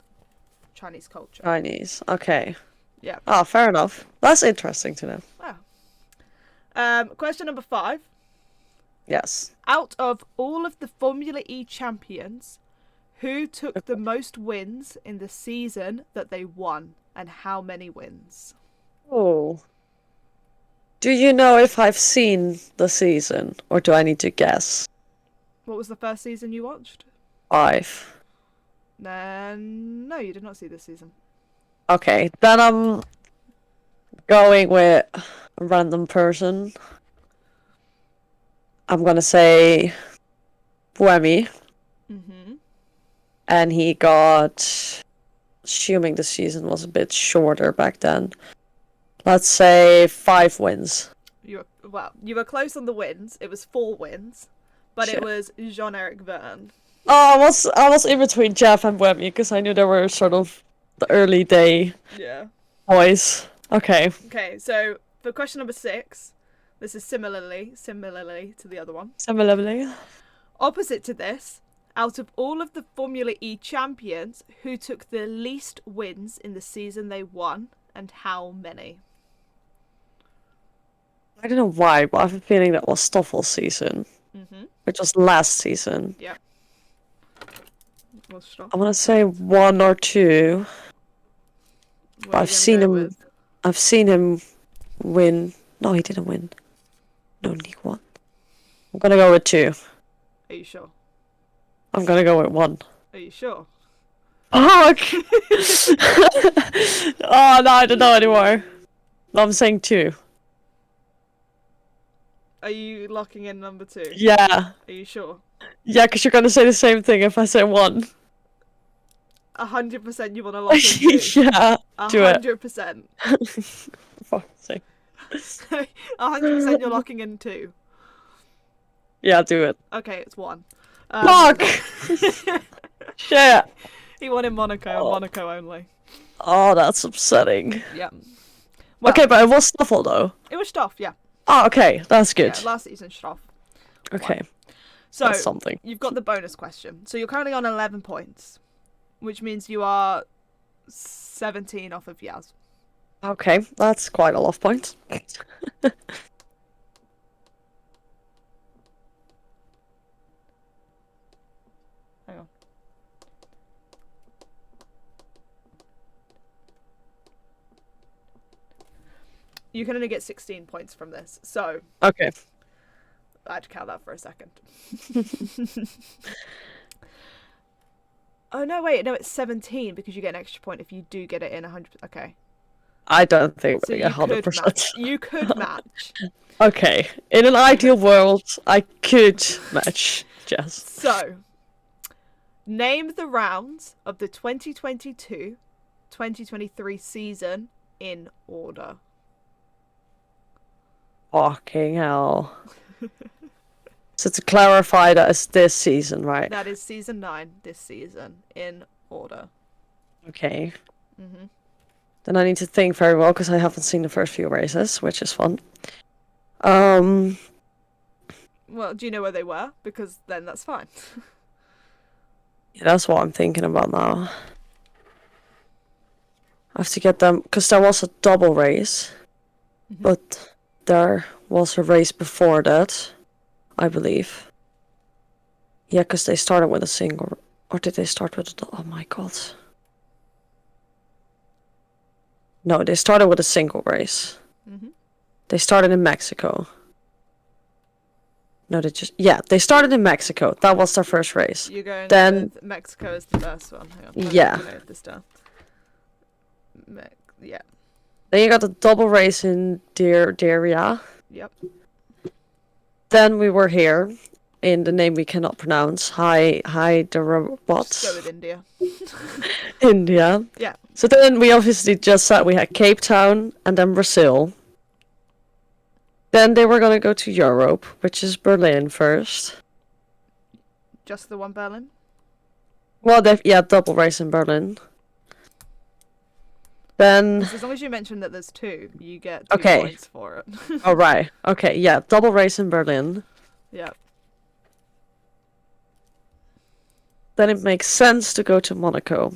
Chinese culture. Chinese. Okay. Yeah. Oh, fair enough. That's interesting to know. Wow. Question number 5. Yes. Out of all of the Formula E champions, who took the most wins in the season that they won, and how many wins? Oh. Do you know if I've seen the season, or do I need to guess? What was the first season you watched? 5. No, you did not see this season. Okay, then I'm going with a random person. I'm gonna say Buemi, Mm-hmm. and he got, assuming the season was a bit shorter back then, let's say 5 wins. You were close on the wins. It was 4 wins, but it Shit. was Jean-Eric Verne. Oh, I was in between Jeff and Buemi because I knew they were sort of the early day Yeah. boys. Okay. Okay, so for question number 6, this is similarly to the other one. Similarly. Opposite to this, out of all of the Formula E champions, who took the least wins in the season they won, and how many? I don't know why, but I have a feeling that was Stoffel's season, Mm-hmm. which was last season. Yeah. What's I want to say 1 or 2. What are you I've gonna seen go him. with? I've seen him win. No, he didn't win. No, he won. I'm gonna go with 2. Are you sure? I'm gonna go with 1. Are you sure? Fuck! Oh no, I don't know anymore. No, I'm saying 2. Are you locking in number 2? Yeah. Are you sure? Yeah, because you're gonna say the same thing if I say 1. 100% you want to lock in 2? Yeah, do it. 100%. Fuck's sake. 100% you're locking in 2. Yeah, do it. Okay, it's 1. Fuck! Shit. He won in Monaco, and Oh. Monaco only. Oh, that's upsetting. Yeah. Well, Okay, but it was Stoffel though. it was Stoff, yeah. Oh, okay, that's good. Yeah, last season Stoff. Okay, So, that's something. you've got the bonus question. So you're currently on 11 points, which means you are 17 off of Yaz. Okay, that's quite a lot of points. Hang on. You can only get 16 points from this, so Okay. I had to count that for a second. Oh no, wait, no, it's 17 because you get an extra point if you do get it in 100. Okay, I don't think so we're you gonna get could 100%. match. You could match. Okay, in an ideal world, I could match Jess. So, name the rounds of the 2022-2023 season in order. Fucking hell. So to clarify, that is this season, right? That is season 9 this season in order. Okay. Mm-hmm. Then I need to think very well because I haven't seen the first few races, which is fun. Um, Well, do you know where they were? Because then that's fine. yeah, that's what I'm thinking about now. I have to get them because there was a double race, Mhm. but there was a race before that, I believe. Yeah, because they started with a single, or did they start with a? Oh my god! No, they started with a single race. Mhm. They started in Mexico. No, they started in Mexico. That was their first race. You're going Then, with Mexico as the first one. Hang on, yeah. let me note this down. Yeah. Then you got the double race in Deria. Yep. Then we were here in the name we cannot pronounce. Hyderabad. Just go with India. India. Yeah. So then we obviously just said we had Cape Town and then Brazil. Then they were going to go to Europe, which is Berlin first. Just the one Berlin? Well, double race in Berlin. Then... As long as you mention that there's two, you get 2 Okay. points for it. Oh, right. Okay, yeah, double race in Berlin. Yeah. Then it makes sense to go to Monaco,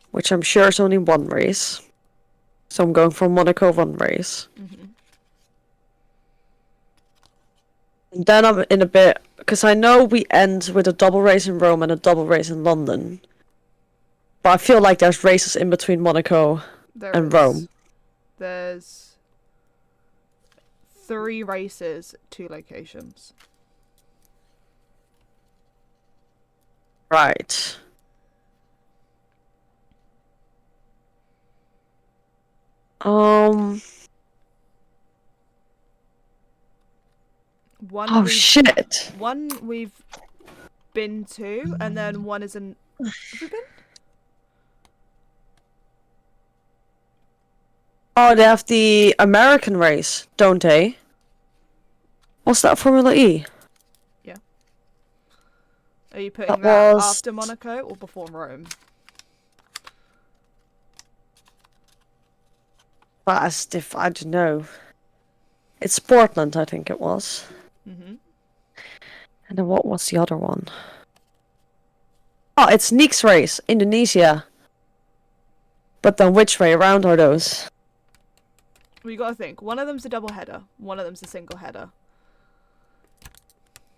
which I'm sure is only one race. So I'm going for Monaco one race. Mm-hmm. And then I'm in a bit... Because I know we end with a double race in Rome and a double race in London. But I feel like there's races in between Monaco and Rome. There's 3 races, 2 locations. Right. One Oh, we've, shit. one we've been to, and then one is in... Have we been? Oh, they have the American race, don't they? What's that, Formula E? Are you putting That that was- after Monaco or before Rome? That's I don't know. It's Portland, I think it was. Mm-hmm. And then what was the other one? Oh, it's Nick's race, Indonesia. But then which way around are those? Well, you gotta think. One of them's a double header. One of them's a single header.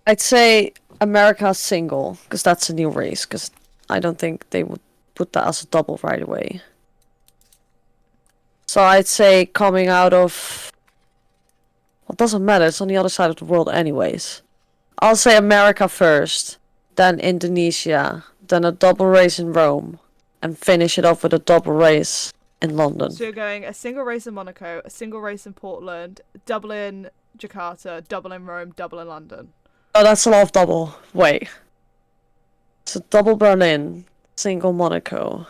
I'd say America's single, because that's a new race, because I don't think they would put that as a double right away. So I'd say coming out of... Well, it doesn't matter, it's on the other side of the world anyways. I'll say America first, then Indonesia, then a double race in Rome, and finish it off with a double race in London. So you're going a single race in Monaco, a single race in Portland, double in Jakarta, double in Rome, double in London. Oh, that's a lot of double. Wait. So double Berlin, single Monaco,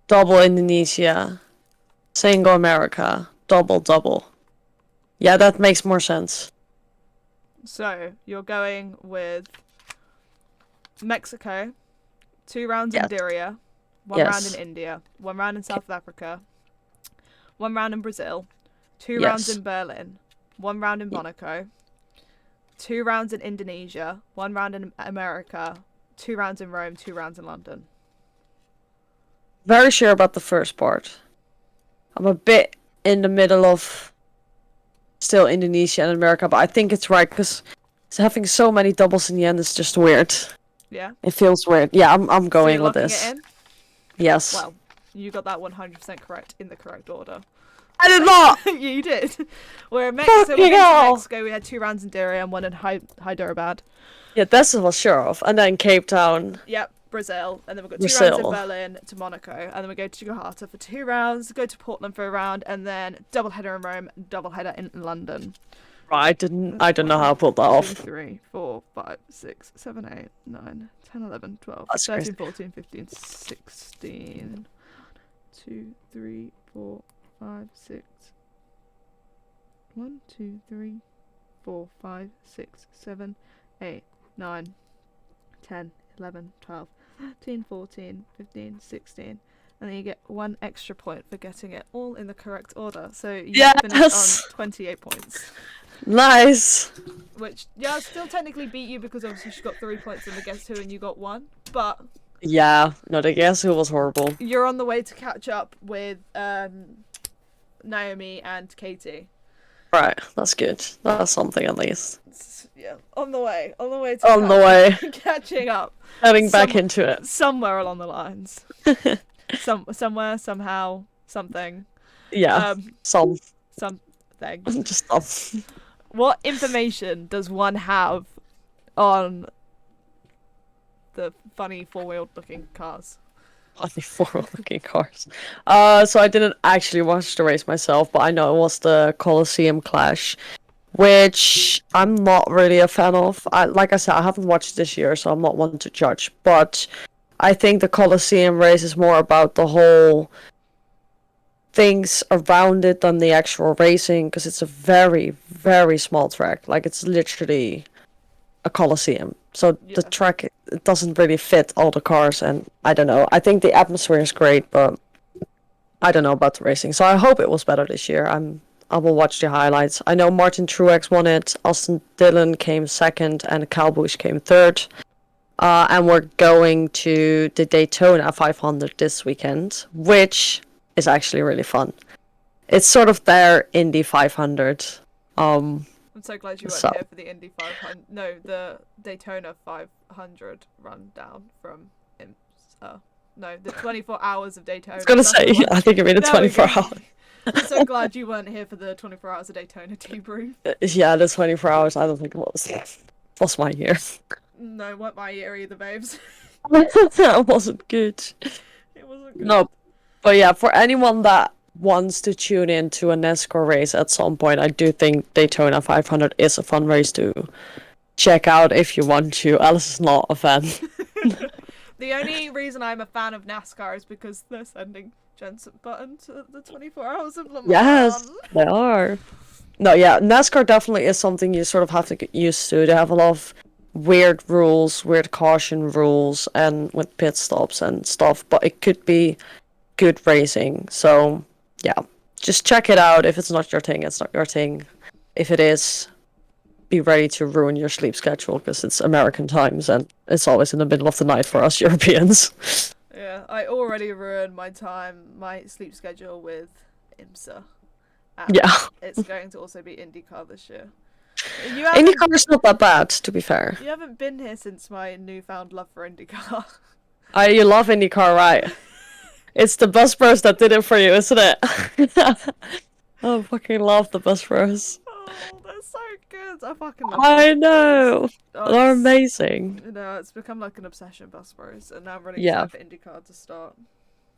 double Indonesia, single America, double. Yeah, that makes more sense. So you're going with Mexico, 2 rounds Yes. in Diriyah, 1 Yes. round in India, 1 round in South Africa, 1 round in Brazil, 2 Yes. rounds in Berlin, 1 round in Monaco, 2 rounds in Indonesia, 1 round in America, 2 rounds in Rome, 2 rounds in London. Very sure about the first part. I'm a bit in the middle of still Indonesia and America, but I think it's right because having so many doubles in the end is just weird. Yeah. It feels weird. Yeah, I'm So going you're with locking this. it in? Yes. Well, you got that 100% correct in the correct order. I did not. You did. We're in Mexico. Fucking We went to hell. Mexico. We had 2 rounds in Diriyah and 1 in Hyderabad. Yeah, this I was sure of, and then Cape Town. Yep, Brazil. And then we've got 2 rounds in Brazil. Berlin to Monaco. And then we go to Jakarta for 2 rounds, go to Portland for a round, and then double header in Rome, double header in London. Right, I don't know how I pulled that 2, off. 3, 4, 5, 6, 7, 8, 9, 10, 11, 12, That's 13, crazy. 14, 15, 16. 2, 3, 4, 5, 6. 1, 2, 3, 4, 5, 6, 7, 8, 9, 10, 11, 12, 13, 14, 15, 16. And then you get 1 extra point for getting it all in the correct order. So you finish Yes! on 28 points. Nice. Which, yeah, still technically beat you because obviously she got 3 points in the Guess Who and you got 1. But Yeah, no, the Guess Who was horrible. you're on the way to catch up with Naomi and Katie. Right, that's good. That's something at least. Yeah, on the way to On the way. catching up Heading back Some- into it. somewhere along the lines. Somewhere, somehow, something. Yeah, Um, some. something. Just some. What information does one have on the funny four-wheeled looking cars? Only four looking cars. So I didn't actually watch the race myself, but I know it was the Colosseum Clash, which I'm not really a fan of. Like I said, I haven't watched this year, so I'm not one to judge. But I think the Colosseum race is more about the whole things around it than the actual racing, because it's a very, very small track. Like, it's literally a Colosseum. So the Yeah. track, it doesn't really fit all the cars, and I don't know. I think the atmosphere is great, but I don't know about the racing. So I hope it was better this year. I will watch the highlights. I know Martin Truex won it, Austin Dillon came second, and Kyle Busch came third. And we're going to the Daytona 500 this weekend, which is actually really fun. It's sort of their Indy 500. Um, I'm so glad you weren't so here for the Indy 500. No, the Daytona 500 rundown from IMSA. No, the 24 hours of Daytona. I was gonna That's the say, one. I think you mean the There we 24 go. hours. I'm so glad you weren't here for the 24 hours of Daytona debrief. Yeah, the 24 hours. I don't think it was my year. No, weren't my year either, babes. That wasn't good. It wasn't good. No, but yeah, for anyone that wants to tune in to a NASCAR race at some point, I do think Daytona 500 is a fun race to check out if you want to. Alice is not a fan. The only reason I'm a fan of NASCAR is because they're sending Jensen Button to the 24 hours of Le Mans. Yes, they are. No, yeah, NASCAR definitely is something you sort of have to get used to. They have a lot of weird rules, weird caution rules, and with pit stops and stuff, but it could be good racing. So, yeah, just check it out. If it's not your thing, it's not your thing. If it is, be ready to ruin your sleep schedule because it's American times and it's always in the middle of the night for us Europeans. Yeah, I already ruined my sleep schedule with IMSA. And Yeah. it's going to also be IndyCar this year. You haven't, IndyCar is not that bad, to be fair. you haven't been here since my newfound love for IndyCar. You love IndyCar, right? It's the Bus Bros that did it for you, isn't it? I fucking love the Bus Bros. Oh, they're so good. I fucking love I Bus know. Bros. Oh, They're it's- amazing. You know, it's become like an obsession, Bus Bros, and now I'm really Yeah. excited for IndyCar to start.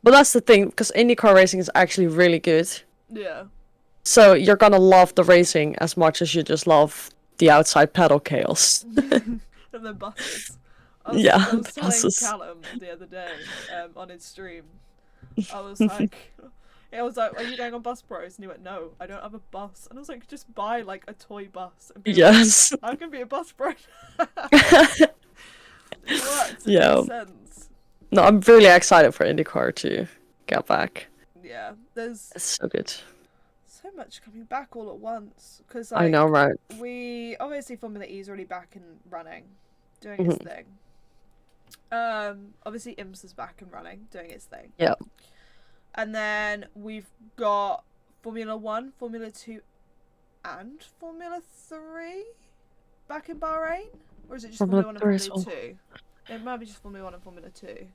But that's the thing, because IndyCar racing is actually really good. Yeah. So you're gonna love the racing as much as you just love the outside pedal chaos. And the buses. Yeah, I was telling buses. Callum the other day on his stream. I was like, are you going on Bus Bros? And he went, no, I don't have a bus. And I was like, just buy like a toy bus. And be Yes. like, I can be a bus bro. It works. It Yeah. makes sense. No, I'm really excited for IndyCar to get back. Yeah, there's It's so good. so much coming back all at once. Because I know, right? we obviously Formula E is already back and running, doing its thing. Obviously IMSA's back and running, doing its thing. Yeah. And then we've got Formula 1, Formula 2, and Formula 3 back in Bahrain? Or is it just Formula 1 and 3 as Formula 2? It might be just Formula 1 and Formula 2.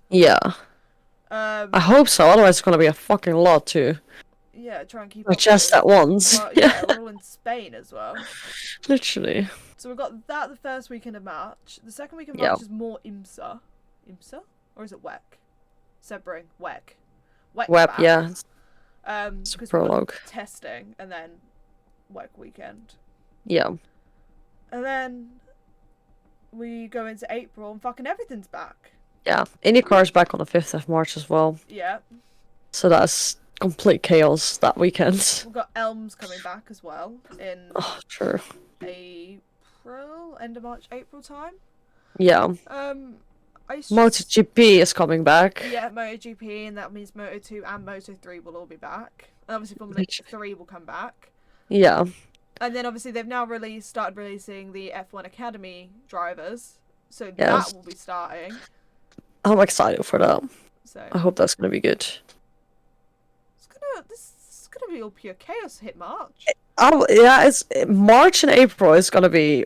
Yeah. I hope so, otherwise it's gonna be a fucking lot to Yeah, try and keep digest up at once. with. Well, yeah, we're all in Spain as well. Literally. So we've got that the first weekend of March. The second week of Yeah. March is more IMSA. IMSA? Or is it WEC? Sebring. WEC. WEC Web, back. yeah. Because It's a we've got prologue. testing and then WEC weekend. Yeah. And then we go into April and fucking everything's back. Yeah. IndyCar's back on the 5th of March as well. Yeah. So that's complete chaos that weekend. We've got Elms coming back as well in Oh, true. April, end of March, April time. Yeah. MotoGP is coming back. Yeah, MotoGP, and that means Moto2 and Moto3 will all be back. And obviously Formula 3 will come back. Yeah. And then obviously they've now started releasing the F1 Academy drivers. So Yes. that will be starting. I'm excited for that. So I hope that's gonna be good. this is gonna be all pure chaos to hit March. Oh yeah, it's March and April is gonna be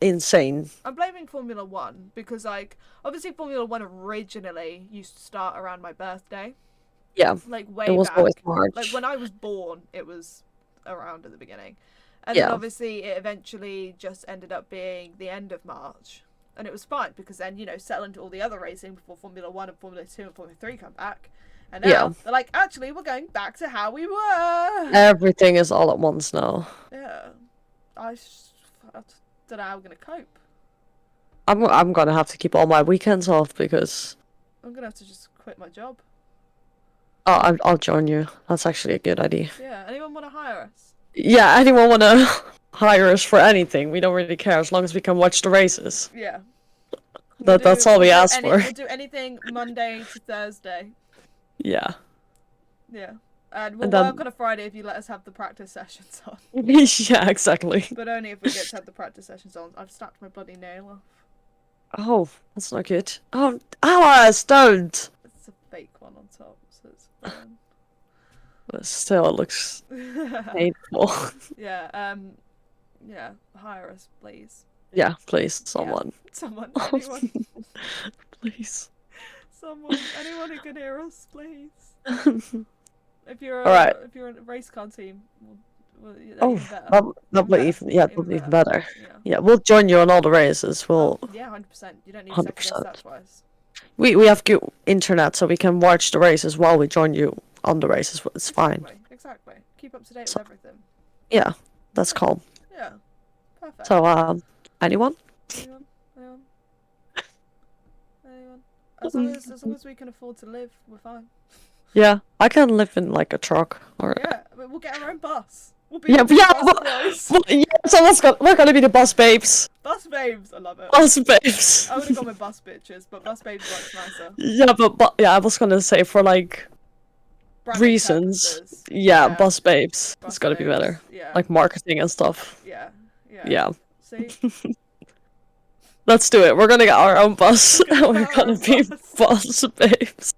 insane. I'm blaming Formula One because, like, obviously Formula One originally used to start around my birthday, Yeah, like it way was always back. Like March. when I was born, it was around at the beginning, and then Yeah, obviously it eventually just ended up being the end of March, and it was fine because then settle into all the other racing before Formula One and Formula Two and Formula Three come back, and yeah. now they're like, actually, we're going back to how we were. Everything is all at once now. Yeah, I don't know how we're gonna cope. I'm gonna have to keep all my weekends off because I'm gonna have to just quit my job. I'll join you. That's actually a good idea. Yeah, anyone want to hire us? Yeah, anyone wanna hire us for anything? We don't really care as long as we can watch the races. Yeah, That's all we ask for. we'll do anything Monday to Thursday. Yeah, Yeah, and we'll and work then on a Friday if you let us have the practice sessions on. yeah, exactly. But only if we get to have the practice sessions on. I've snapped my bloody nail off. Oh, that's not good. Oh, Alice, don't. It's a fake one on top, so it's fine. But still, it looks painful. Yeah, yeah, hire us, please. Yeah, please, someone. Yeah. Someone, anyone. Please. Someone, anyone who can hear us, please. If you're All right. if you're a race car team, Oh, even better. that'll be even, yeah, that'll Even be even better. better. Yeah. Yeah, we'll join you on all the races. We'll Yeah, 100%. You don't need to second guess 100%. that twice. We have good internet, so we can watch the races while we join you on the races. It's fine. Exactly. Keep up to date So, with everything. yeah, that's calm. Yeah. Perfect. So, anyone? Anyone? Anyone? Anyone? As long as we can afford to live, we're fine. Yeah, I can live in like a truck or Yeah, we'll get our own bus. We'll be yeah, the yeah, bus boys. yeah. So we're gonna be the bus babes. Bus babes, I love it. Bus babes. I would have gone with bus bitches, but bus babes works nicer. Yeah, but yeah, I was gonna say for like Branding reasons. purposes. Yeah, bus babes. Bus It's gotta be babes, better. Yeah. Like marketing and stuff. Yeah. Yeah. See? Let's do it. We're gonna get our own bus. We're And gonna we're get our gonna own be bus. bus babes.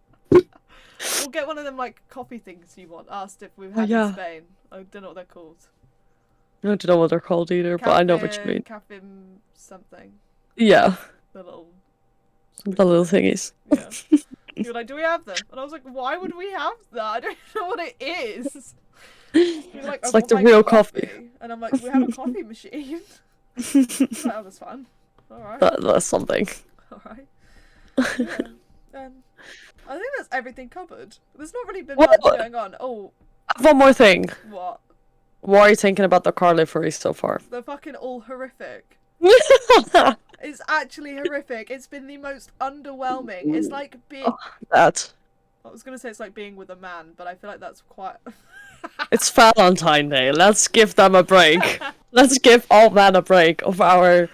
We'll get one of them like coffee things you want. Asked if we've had yeah. in Spain. I don't know what they're called. I don't know what they're called either, but I know what you mean. Caffeine something. Yeah. The little thingies. Yeah. You were like, do we have them? And I was like, why would we have that? I don't know what it is. You're like, It's I like the want my real coffee. And I'm like, we have a coffee machine. Like, that was fun. Alright. That's something. Alright. Yeah. I think that's everything covered. There's not really been Well, much going on. Oh, one more thing. what? What are you thinking about the car liveries so far? They're fucking all horrific. It's actually horrific. It's been the most underwhelming. It's like being... That. I was going to say it's like being with a man, but I feel like that's quite... It's Valentine Day. Let's give them a break. Let's give all men a break of our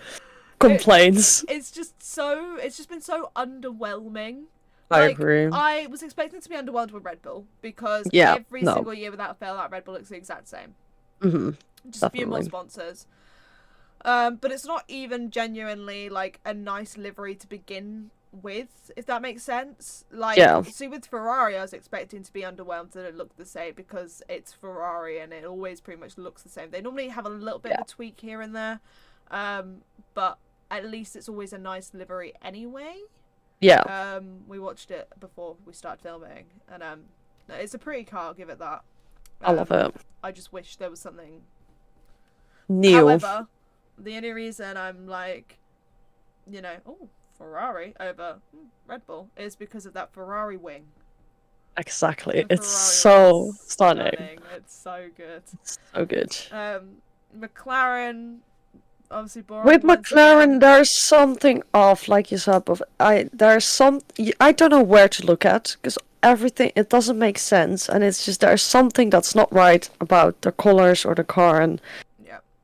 complaints. It's just been so underwhelming. I agree. I was expecting to be underwhelmed with Red Bull because Yeah, every no. single year without fail, that Red Bull looks the exact same. Mm-hmm. Just a few more sponsors. But it's not even genuinely like a nice livery to begin with, if that makes sense. Like, Yeah. see, with Ferrari, I was expecting to be underwhelmed that it looked the same because it's Ferrari and it always pretty much looks the same. They normally have a little bit of a tweak here and there, but at least it's always a nice livery anyway. Yeah. We watched it before we started filming, and it's a pretty car. I'll give it that. I love it. I just wish there was something New. However, the only reason I'm like, oh, Ferrari over Red Bull is because of that Ferrari wing. Exactly. The It's Ferrari so wing is stunning. It's so good. It's so good. McLaren, obviously boring. With McLaren, there's something off, like you said, but I don't know where to look at, because everything, it doesn't make sense, and it's just there's something that's not right about the colors or the car, and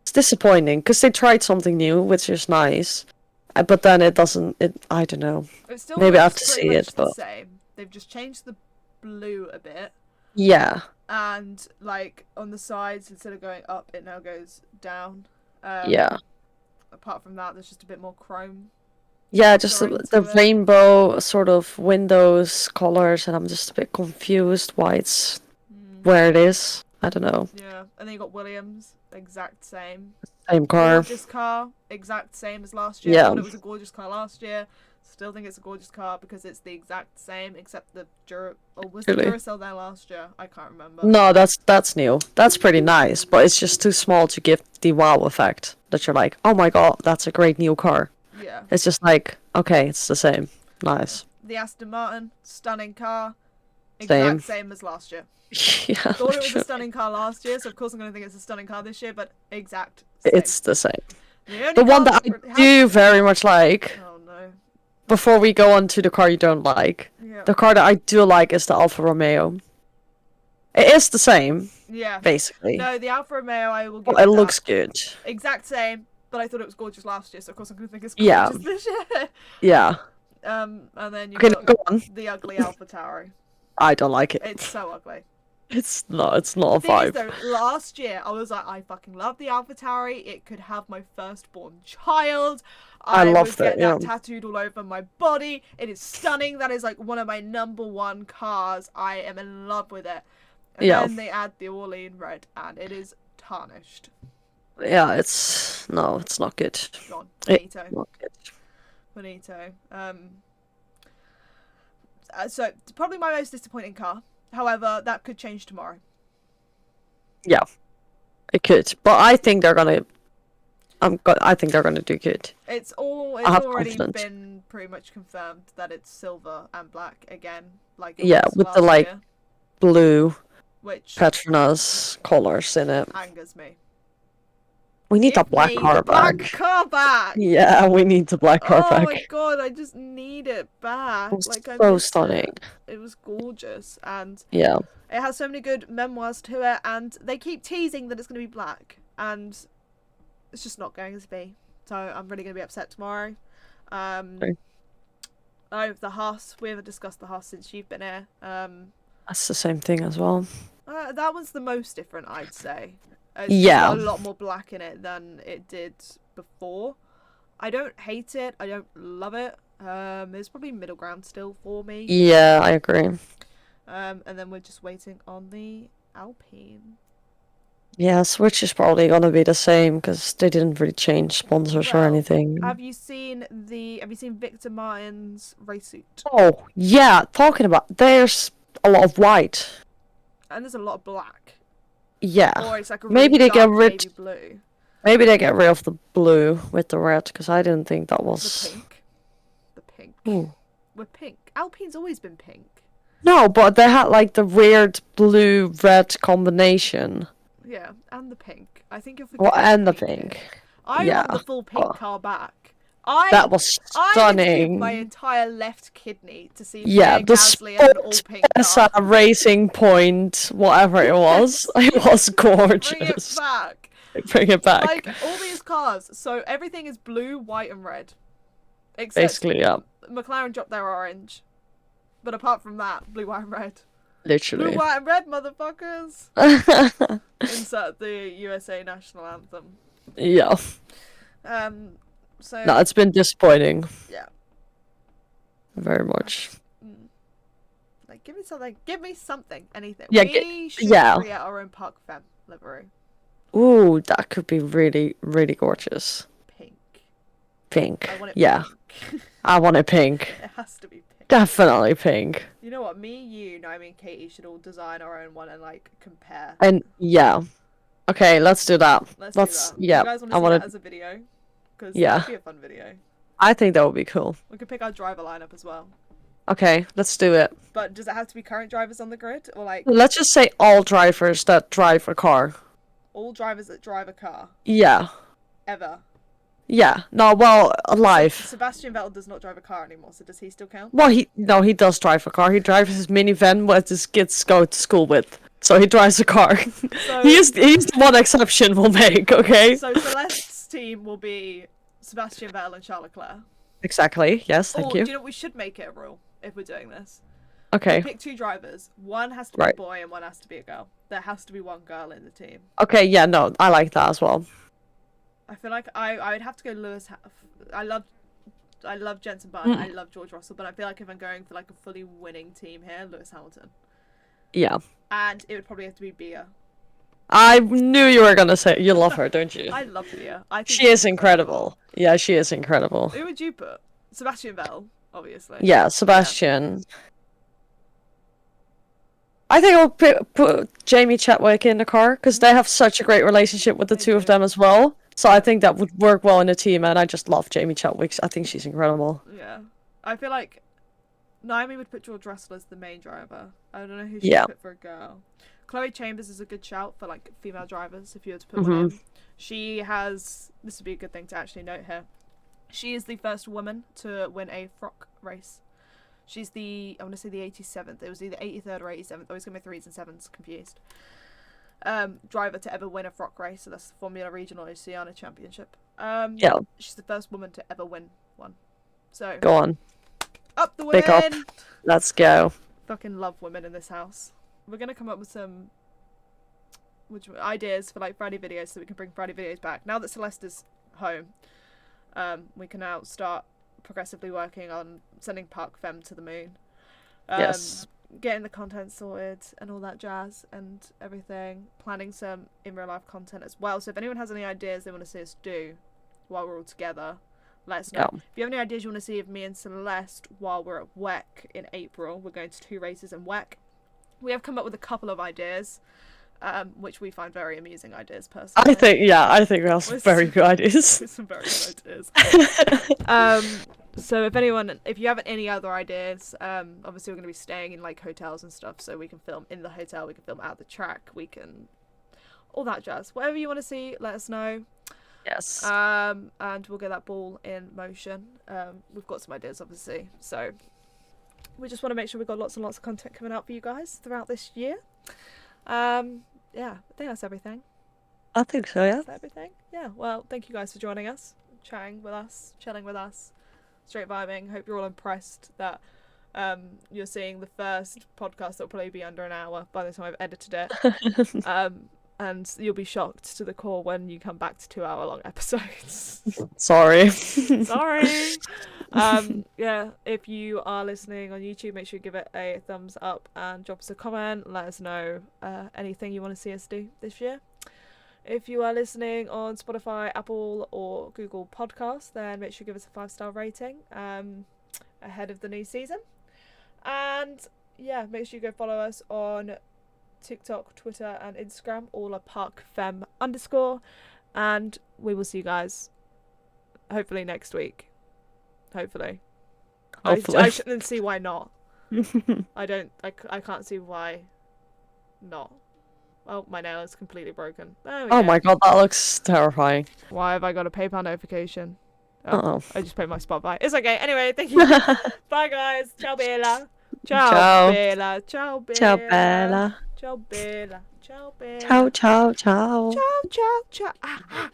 it's disappointing, because they tried something new, which is nice, but then it doesn't, I don't know. It still Maybe I have looks to pretty see much it, the but same. They've just changed the blue a bit. Yeah. And like on the sides, instead of going up, it now goes down. Yeah. Apart from that, there's just a bit more chrome. Yeah, just the rainbow sort of windows colors, and I'm just a bit confused why it's where it is. I don't know. Yeah, and then you got Williams, exact same. Same car. Gorgeous car, exact same as last year. I Yeah, thought it was a gorgeous car last year. Still think it's a gorgeous car because it's the exact same, except the Or was the really. Duracell there last year? I can't remember. No, that's new. That's pretty nice, but it's just too small to give the wow effect that you're like, oh my god, that's a great new car. Yeah. It's just like, okay, it's the same. Nice. The Aston Martin, stunning car, Same. exact same as last year. Yeah, Thought it was a literally. stunning car last year, so of course I'm going to think it's a stunning car this year, but exact same. It's the same. The only The one car that I do very much like, Oh no. before we go on to the car you don't like, Yeah. the car that I do like is the Alfa Romeo. It is the same, Yeah. basically. No, the Alfa Romeo I will give But it you that. looks good. Exact same, but I thought it was gorgeous last year, so of course I'm going to think it's Yeah. gorgeous this year. Yeah. And then you've Okay, got go on. the ugly Alpha Tauri. I don't like it. It's so ugly. It's not a The thing is, vibe. though, last year I was like, I fucking love the Alpha Tauri. It could have my firstborn child. I would loved get it, that yeah. tattooed all over my body. It is stunning. That is like one of my number one cars. I am in love with it. And Yeah. then they add the Orlean red, and it is tarnished. Yeah, it's not good. Gone. It's Finito. not good. Finito. So it's probably my most disappointing car. However, that could change tomorrow. Yeah, it could, but I think they're gonna. I think they're gonna do good. It's have already confidence. been pretty much confirmed that it's silver and black again, like it Yeah, was with last the like year, blue which Petronas colors in it. angers me. We need Give that black me car the black back. car back. Yeah, we need the black car Oh back. my god, I just need it back. It was Like I so miss stunning. it. It was gorgeous, and Yeah, it has so many good memoirs to it. And they keep teasing that it's going to be black, and it's just not going to be. So I'm really going to be upset tomorrow. Okay. Oh, the Haas. We haven't discussed the Haas since you've been here. that's the same thing as well. That one's the most different, I'd say. It's Yeah. got a lot more black in it than it did before. I don't hate it. I don't love it. It's probably middle ground still for me. Yeah, I agree. And then we're just waiting on the Alpine. Yeah, Switch is probably gonna be the same because they didn't really change sponsors or Well, anything. Have you seen Victor Martin's race suit? Oh, yeah, talking about there's a lot of white. And there's a lot of black. Yeah. Or it's like a Maybe really they get dark rid navy blue. maybe they get rid of the blue with the red because I didn't think that The was pink. The pink. Ooh. We're pink. Alpine's always been pink. No, but they had like the weird blue red combination. Yeah, and the pink. I think you're Well, forgetting and the pink pink. here. I Yeah. want the full pink Oh, car back. that was I would give my stunning. entire left kidney to see Yeah, Pierre the Gasly and an all sports pink PSA car. Racing Point, whatever it was. It was Bring it gorgeous. back. Bring it back. Like all these cars, so everything is blue, white, and red. Except Basically, yeah. McLaren dropped their orange. But apart from that, blue, white, and red. Blue, Literally. white, and red, motherfuckers. Insert the USA national anthem. Yeah. So No, it's been disappointing. yeah. Very much. Like give me something. Give me something. Anything. Yeah, We should yeah. create our own Parc Femme livery. Ooh, that could be really, really gorgeous. Pink. Pink. I want it Yeah. pink. I want it pink. It has to be pink. Definitely pink. You know what? Me, you, Naomi, and Katie should all design our own one and like compare. And yeah. Okay, let's do that. Let's do that. Yeah. You guys want to I see want that as a video? Because Yeah. that'd be a fun video. I think that would be cool. We could pick our driver lineup as well. Okay, let's do it. But does it have to be current drivers on the grid, or like Let's just say all drivers that drive a car. all drivers that drive a car Yeah. ever? Yeah. No, well, alive. Sebastian Vettel does not drive a car anymore, so does he still count? Well, he does drive a car. He drives his minivan what his kids go to school with. So he drives a car. So, he's the one exception we'll make, okay? so Celeste's team will be Sebastian Vettel and Charles Leclerc. Exactly. Yes, thank Or you. do you know what, we should make it a rule if we're doing this? Okay. Pick two drivers. One has to be Right. a boy and one has to be a girl. There has to be one girl in the team. Okay, yeah, no, I like that as well. I feel like I would have to go Lewis. I love Jenson Button. I love George Russell, but I feel like if I'm going for like a fully winning team here, Lewis Hamilton. Yeah. And it would probably have to be Bia. I knew you were gonna say you love her, don't you? I love Leah. I think She is incredible. Yeah, she is incredible. Who would you put? Sebastian Vettel, obviously. Yeah, Sebastian. I think I'll put Jamie Chetwick in the car because they have such a great relationship with the They two of do. them as well. So I think that would work well in a team, and I just love Jamie Chetwick. I think she's incredible. Yeah. I feel like Naomi would put George Russell as the main driver. I don't know who she'd Yeah. put for a girl. Chloe Chambers is a good shout for like female drivers if you were to put Mm-hmm. one in. She has, this would be a good thing to actually note here. She is the first woman to win a frock race. She's the, I want to say the 87th. It was either 83rd or 87th. I always get my 3s and 7s confused. Driver to ever win a frock race. So that's the Formula Regional Oceania Championship. Yeah. She's the first woman to ever win one. So Go on. up the Pick up. win. Let's go. Fucking love women in this house. We're gonna come up with some ideas for like Friday videos so we can bring Friday videos back. Now that Celeste is home, we can now start progressively working on sending Parc Femme to the moon. Yes. Getting the content sorted and all that jazz and everything. Planning some in real life content as well. So if anyone has any ideas they want to see us do while we're all together, let us know. Yeah. If you have any ideas you want to see of me and Celeste while we're at WEC in April, we're going to 2 races in WEC. We have come up with a couple of ideas, which we find very amusing ideas personally. I think we have some very good ideas. Some very good ideas. So if you have any other ideas, obviously we're going to be staying in like hotels and stuff, so we can film in the hotel, we can film out the track, we can all that jazz. Whatever you want to see, let us know. Yes. And we'll get that ball in motion. We've got some ideas, obviously, so we just want to make sure we've got lots and lots of content coming out for you guys throughout this year. Yeah, I think that's everything. I think so, yeah. Is that everything? Yeah, well, thank you guys for joining us, chatting with us, chilling with us, straight vibing. Hope you're all impressed that you're seeing the first podcast that will probably be under an hour by the time I've edited it. And you'll be shocked to the core when you come back to 2-hour-long episodes. Sorry. Sorry. Yeah, if you are listening on YouTube, make sure you give it a thumbs up and drop us a comment. Let us know anything you want to see us do this year. If you are listening on Spotify, Apple or Google Podcasts, then make sure you give us a 5-star rating ahead of the new season. And yeah, make sure you go follow us on TikTok, Twitter and Instagram, all are ParcFem_, and we will see you guys hopefully next week. Hopefully. I shouldn't see why not. I can't see why not. Oh, my nail is completely broken. Oh my god, that looks terrifying. Why have I got a PayPal notification? Oh. I just paid my Spotify. It's okay. Anyway, thank you. Bye guys. Ciao Bella. Ciao, Ciao. Bella. Ciao Bella. Ciao, Bella. Ciao Bella. Ciao Bella. Ciao, ciao, ciao. Ciao, ciao, ciao. Ah, ah.